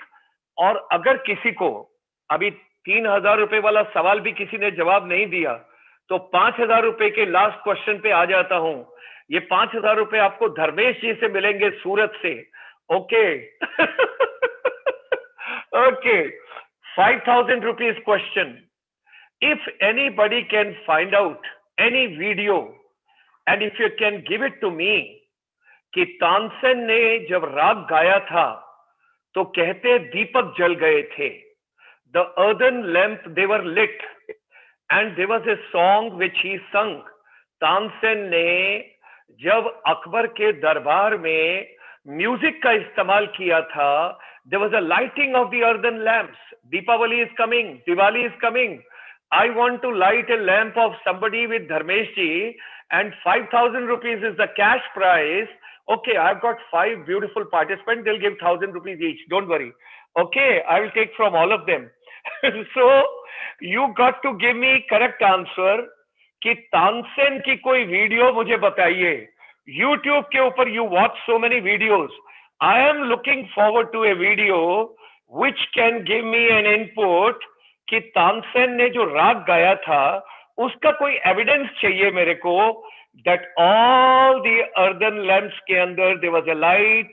[SPEAKER 1] और अगर किसी को अभी 3,000 रुपए वाला सवाल भी किसी ने जवाब नहीं दिया, तो 5,000 रुपए के लास्ट क्वेश्चन पे आ जाता हूं. ये 5,000 रुपए आपको धर्मेश जी से मिलेंगे सूरत से. Okay. Okay. 5,000 rupees question. If anybody can find out any video and if you can give it to me, कि तानसेन ने जब राग गाया था तो कहते दीपक जल गए थे. The earthen lamp they were lit and there was a song which he sung. Tansen ने जब अकबर के दरबार में म्यूजिक का इस्तेमाल किया था, there was a lighting of the earthen lamps. Deepavali is coming, Diwali is coming. I want to light a lamp of somebody with Dharmesh ji, and 5,000 rupees is the cash prize. Okay, I've got 5 beautiful participants. They'll give 1,000 rupees each. Don't worry. Okay, I will take from all of them. So you got to give me correct answer कि तानसेन की कोई video मुझे बताइए. YouTube के ऊपर you watch so many videos. I am looking forward to a video which can give me an input कि तानसेन ने जो राग गाया था उसका कोई एविडेंस चाहिए मेरे को that all the earthen lamps के अंदर there was a light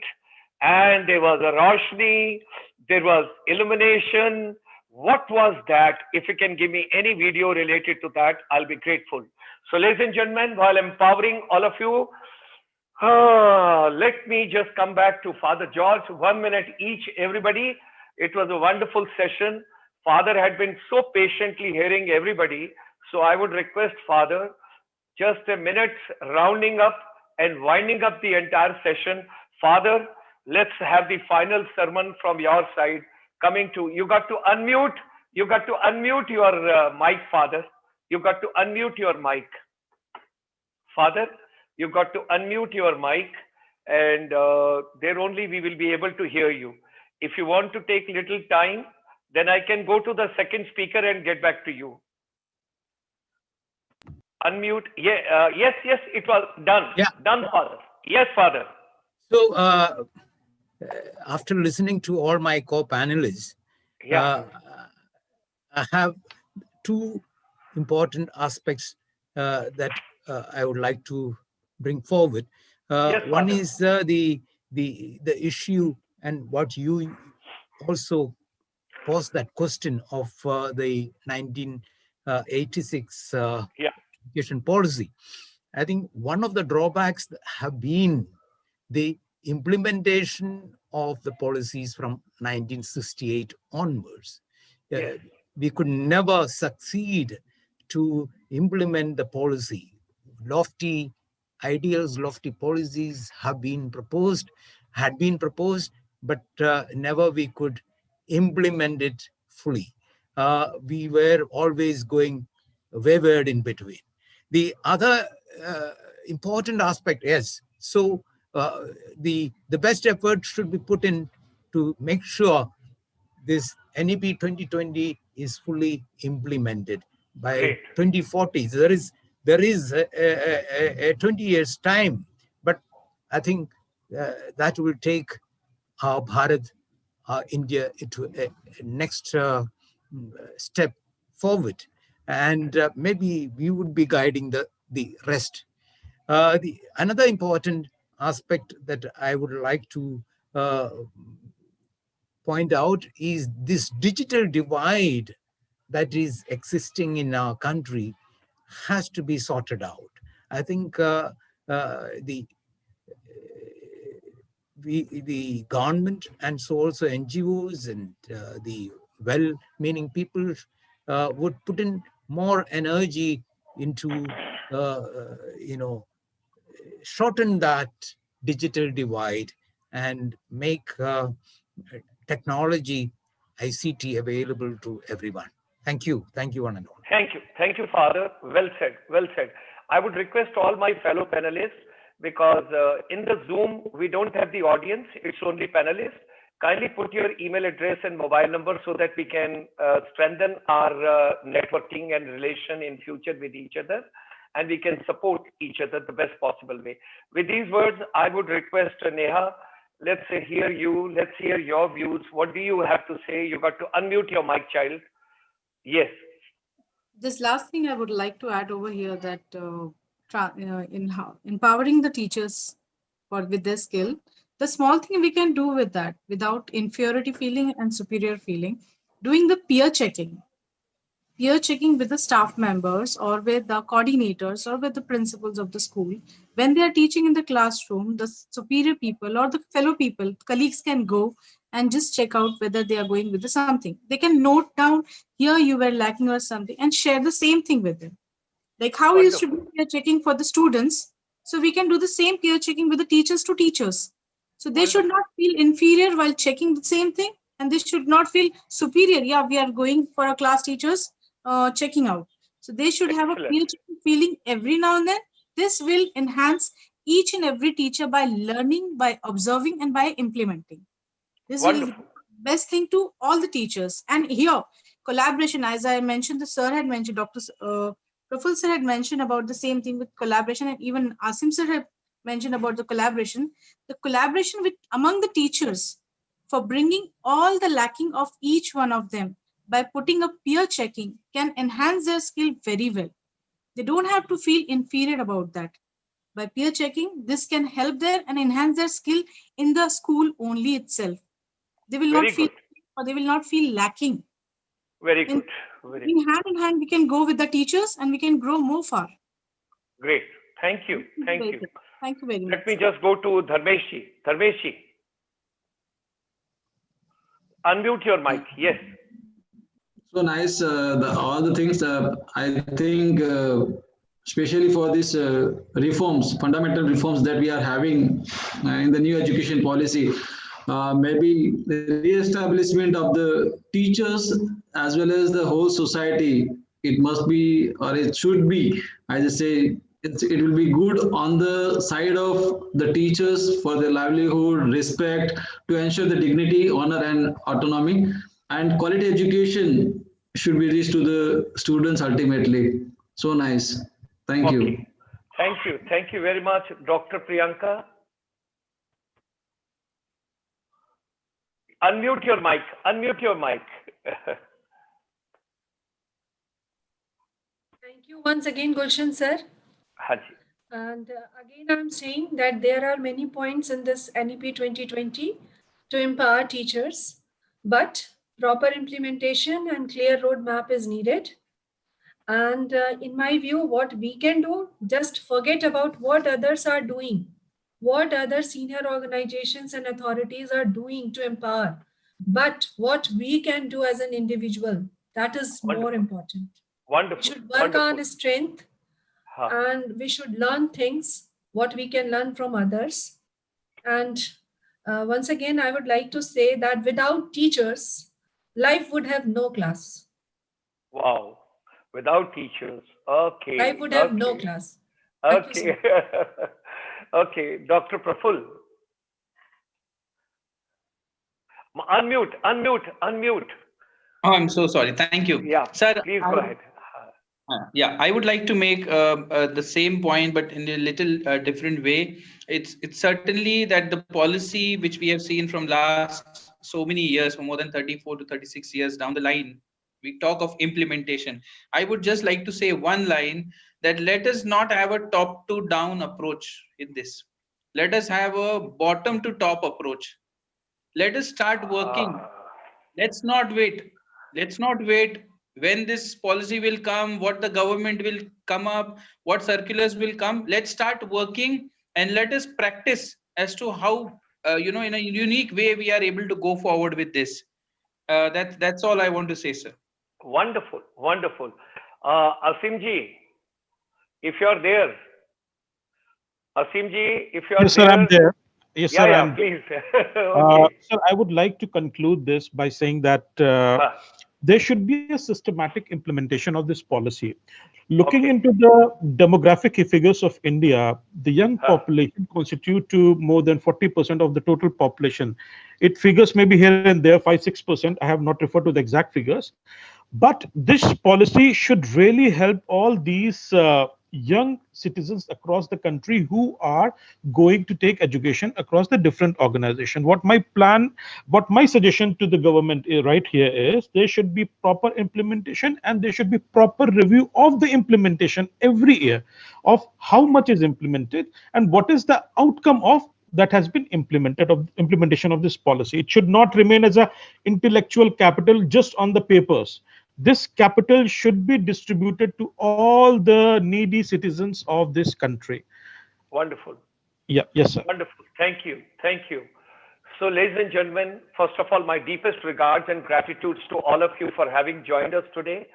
[SPEAKER 1] and there was a roshni, there was illumination. What was that? If you can give me any video related to that, I'll be grateful. So ladies and gentlemen, while empowering all of you, let me just come back to Father George. 1 minute each, everybody. It was a wonderful session. Father had been so patiently hearing everybody. So I would request Father, just a minute rounding up and winding up the entire session. Father, let's have the final sermon from your side. Coming to, you got to unmute your mic, Father. You got to unmute your mic. Father, you got to unmute your mic, and there only we will be able to hear you. If you want to take little time, then I can go to the second speaker and get back to you. Unmute. Yeah, yes, it was done.
[SPEAKER 2] Yeah.
[SPEAKER 1] Done, Father. Yes, Father.
[SPEAKER 2] So, after listening to all my co-panelists,
[SPEAKER 1] Yeah.
[SPEAKER 2] I have 2 important aspects that I would like to bring forward.
[SPEAKER 1] Yes,
[SPEAKER 2] one
[SPEAKER 1] Father.
[SPEAKER 2] is the issue, and what you also posed that question of the 1986 education policy. I think one of the drawbacks have been the implementation of the policies from 1968 onwards.
[SPEAKER 1] Yes.
[SPEAKER 2] We could never succeed to implement the policy. Lofty ideals, lofty policies had been proposed, but never we could implement it fully. We were always going wayward in between. The other important aspect is, so the best effort should be put in to make sure this NEP 2020 is fully implemented by
[SPEAKER 1] Great.
[SPEAKER 2] 2040. There is a 20 years time, but I think that will take our Bharat, India into a next step forward, and maybe we would be guiding the rest. Another important aspect that I would like to point out is this digital divide that is existing in our country has to be sorted out. I think the government and so also NGOs and the well-meaning people would put in more energy into, shorten that digital divide and make technology, ICT available to everyone. Thank you. Thank you, one and all.
[SPEAKER 1] Thank you. Thank you, Father. Well said. Well said. I would request all my fellow panelists, because in the Zoom, we don't have the audience. It's only panelists. Kindly put your email address and mobile number so that we can strengthen our networking and relation in future with each other, and we can support each other the best possible way. With these words, I would request Neha, let's hear you. Let's hear your views. What do you have to say? You got to unmute your mic, child. Yes.
[SPEAKER 3] This last thing I would like to add over here, that empowering the teachers with their skill, the small thing we can do with that without inferiority feeling and superior feeling, doing the peer checking with the staff members or with the coordinators or with the principals of the school. When they are teaching in the classroom, the superior people or the fellow people, colleagues can go and just check out whether they are going with the something. They can note down, here you were lacking or something, and share the same thing with them. Like how we used to do peer checking for the students, so we can do the same peer checking with the teachers to teachers. So they should not feel inferior while checking the same thing, and they should not feel superior. Yeah, we are going for our class teachers checking out. So they should have a peer checking feeling every now and then. This will enhance each and every teacher by learning, by observing, and by implementing. This is the best thing to all the teachers. And here, collaboration, as I mentioned, the sir had mentioned, Dr. Praful sir had mentioned about the same thing with collaboration, and even Asim sir had mentioned about the collaboration. The collaboration with among the teachers for bringing all the lacking of each one of them by putting a peer checking can enhance their skill very well. They don't have to feel inferior about that. By peer checking, this can help them and enhance their skill in the school only itself. They will not feel, or they will not feel lacking.
[SPEAKER 1] Very good. Very
[SPEAKER 3] in hand in hand, we can go with the teachers and we can grow more far.
[SPEAKER 1] Great. Thank you. Thank you.
[SPEAKER 3] Thank you very much.
[SPEAKER 1] Let me just go to Dharmesh. Dharmesh, unmute your mic. Yes.
[SPEAKER 5] So nice. All the things I think, especially for these reforms, fundamental reforms that we are having in the new education policy, maybe the re-establishment of the teachers as well as the whole society. It must be, or it should be, I just say, it will be good on the side of the teachers for their livelihood, respect, to ensure the dignity, honor, and autonomy. And quality education should be reached to the students ultimately. So nice. Thank you.
[SPEAKER 1] Thank you. Thank you very much, Dr. Priyanka. Unmute your mic. Unmute your mic.
[SPEAKER 6] Thank you once again, Gulshan sir. And again, I'm saying that there are many points in this NEP 2020 to empower teachers, but proper implementation and clear roadmap is needed. And in my view, what we can do, just forget about what others are doing, what other senior organizations and authorities are doing to empower, but what we can do as an individual, that is more important.
[SPEAKER 1] Wonderful.
[SPEAKER 6] We should work on strength and we should learn things, what we can learn from others. And once again, I would like to say that without teachers, life would have no class.
[SPEAKER 1] Wow. Without teachers. Okay.
[SPEAKER 6] Life would have no class.
[SPEAKER 1] Okay. Okay. Dr. Praful. Unmute.
[SPEAKER 4] Oh, I'm so sorry. Thank you.
[SPEAKER 1] Yeah.
[SPEAKER 4] Sir,
[SPEAKER 1] please go ahead.
[SPEAKER 4] Yeah, I would like to make the same point, but in a little different way. It's certainly that the policy which we have seen from last so many years, for more than 34 to 36 years down the line, we talk of implementation. I would just like to say one line, that let us not have a top to down approach in this. Let us have a bottom to top approach. Let us start working. Let's not wait when this policy will come, what the government will come up, what circulars will come. Let's start working and let us practice as to how, in a unique way we are able to go forward with this. That's all I want to say, sir.
[SPEAKER 1] Wonderful, wonderful. Asim ji, if you're there, Asim ji, if you're
[SPEAKER 7] Yes, sir, I'm
[SPEAKER 1] there,
[SPEAKER 7] there. Yes,
[SPEAKER 1] yeah,
[SPEAKER 7] sir,
[SPEAKER 1] yeah,
[SPEAKER 7] I'm there.
[SPEAKER 1] please. Okay.
[SPEAKER 7] Sir, I would like to conclude this by saying that
[SPEAKER 1] Huh.
[SPEAKER 7] there should be a systematic implementation of this policy. Looking
[SPEAKER 1] Okay.
[SPEAKER 7] into the demographic figures of India, the young
[SPEAKER 1] Huh.
[SPEAKER 7] population constitute to more than 40% of the total population. It figures maybe here and there 5-6%. I have not referred to the exact figures, but this policy should really help all these young citizens across the country who are going to take education across the different organization. What my suggestion to the government right here is there should be proper implementation and there should be proper review of the implementation every year of how much is implemented and what is the outcome of that has been implemented of implementation of this policy. It should not remain as a intellectual capital just on the papers. This capital should be distributed to all the needy citizens of this country.
[SPEAKER 1] Wonderful.
[SPEAKER 7] Yeah, yes, sir.
[SPEAKER 1] Wonderful. Thank you. Thank you. So, ladies and gentlemen, first of all, my deepest regards and gratitudes to all of you for having joined us today.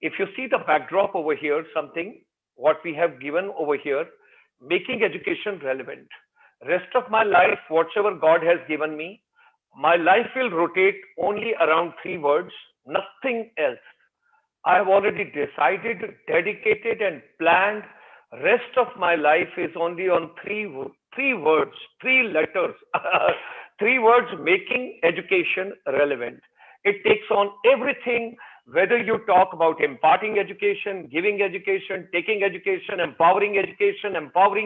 [SPEAKER 1] If you see the backdrop over here, something what we have given over here, making education relevant. Rest of my life, whatever God has given me, my life will rotate only around three words, nothing else. I have already decided, dedicated, and planned. Rest of my life is only on three words, three letters, three words making education relevant. It takes on everything, whether you talk about imparting education, giving education, taking education, empowering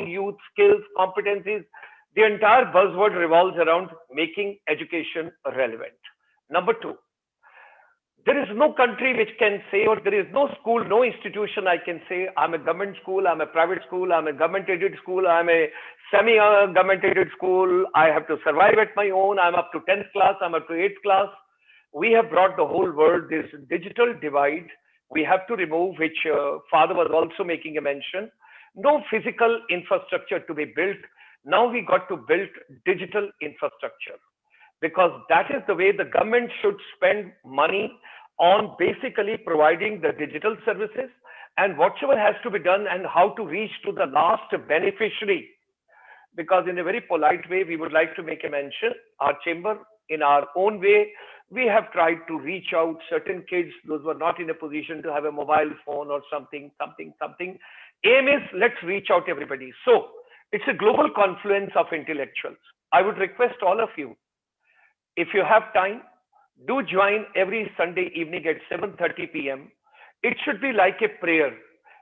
[SPEAKER 1] youth, skills, competencies. The entire buzzword revolves around making education relevant. Number two, there is no country which can say, or there is no school, no institution I can say, I'm a government school, I'm a private school, I'm a government aided school, I'm a semi government aided school, I have to survive at my own, I'm up to 10th class, I'm up to 8th class. We have brought the whole world this digital divide. We have to remove, which Father was also making a mention. No physical infrastructure to be built. Now we got to build digital infrastructure, because that is the way the government should spend money on basically providing the digital services, and whatever has to be done and how to reach to the last beneficiary. Because in a very polite way, we would like to make a mention, our chamber in our own way, we have tried to reach out certain kids, those who are not in a position to have a mobile phone or something. Aim is let's reach out everybody. So it's a global confluence of intellectuals. I would request all of you, if you have time, do join every Sunday evening at 7:30 p.m. It should be like a prayer.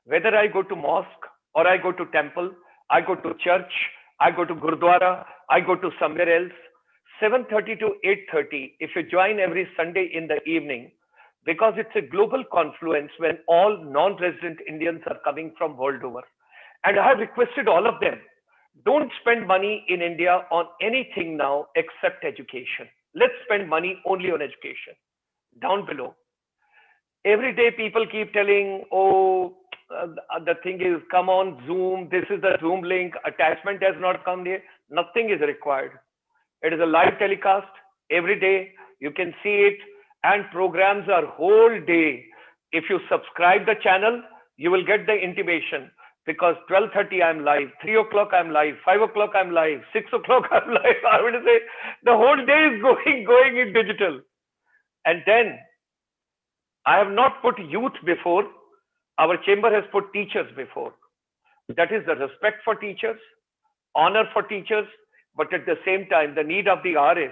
[SPEAKER 1] Whether I go to mosque or I go to temple, I go to church, I go to Gurdwara, I go to somewhere else, 7:30 to 8:30, if you join every Sunday in the evening, because it's a global confluence when all non-resident Indians are coming from world over. And I have requested all of them, don't spend money in India on anything now except education. Let's spend money only on education. Down below, every day people keep telling, oh, the thing is, come on Zoom, this is the Zoom link, attachment has not come there. Nothing is required. It is a live telecast every day. You can see it, and programs are whole day. If you subscribe the channel, you will get the intimation, because 12:30 I'm live, 3 o'clock I'm live, 5 o'clock I'm live, 6 o'clock I'm live. I would say the whole day is going in digital. And then I have not put youth before. Our chamber has put teachers before. That is the respect for teachers, honor for teachers, but at the same time, the need of the hour is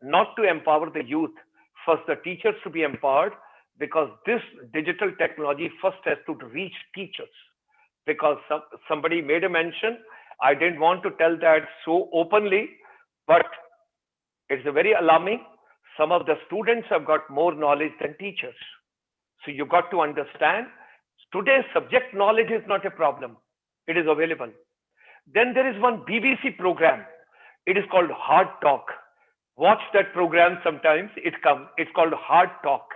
[SPEAKER 1] not to empower the youth. First, the teachers to be empowered, because this digital technology first has to reach teachers. Because somebody made a mention, I didn't want to tell that so openly, but it's a very alarming. Some of the students have got more knowledge than teachers. So you got to understand, today's subject knowledge is not a problem. It is available. Then there is one BBC program. It is called Hard Talk. Watch that program sometimes. It's called Hard Talk.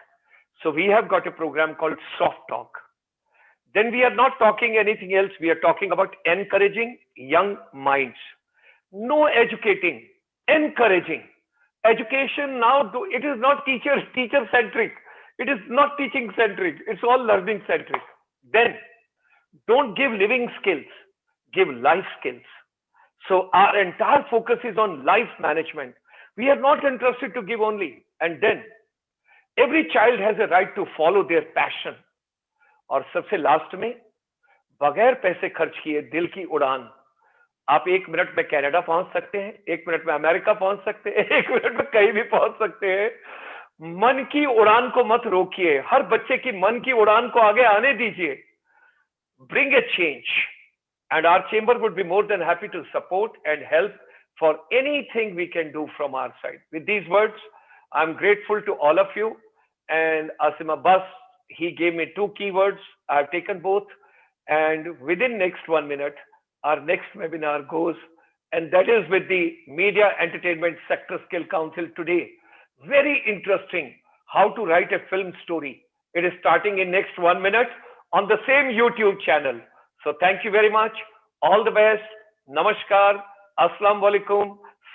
[SPEAKER 1] So we have got a program called Soft Talk. Then we are not talking anything else. We are talking about encouraging young minds. No educating, encouraging. Education now, it is not teacher-centric. It is not teaching-centric. It's all learning-centric. Then, don't give living skills. Give life skills. So our entire focus is on life management. We are not interested to give only. And then, every child has a right to follow their passion. और सबसे last में, बगैर पैसे खर्च किए दिल की उड़ान. आप 1 मिनट में कनाडा पहुंच सकते हैं, 1 मिनट में अमेरिका पहुंच सकते हैं, 1 मिनट में कहीं भी पहुंच सकते हैं. मन की उड़ान को मत रोकिए. हर बच्चे की मन की उड़ान को आगे आने दीजिए. Bring a change. And our chamber would be more than happy to support and help for anything we can do from our side. With these words, I'm grateful to all of you. And Asim Abbas, he gave me 2 keywords. I've taken both. And within next 1 minute, our next webinar goes. And that is with the Media Entertainment Sector Skill Council today. Very interesting how to write a film story. It is starting in next 1 minute on the same YouTube channel. So thank you very much. All the best. Namaskar. Assalamu alaikum.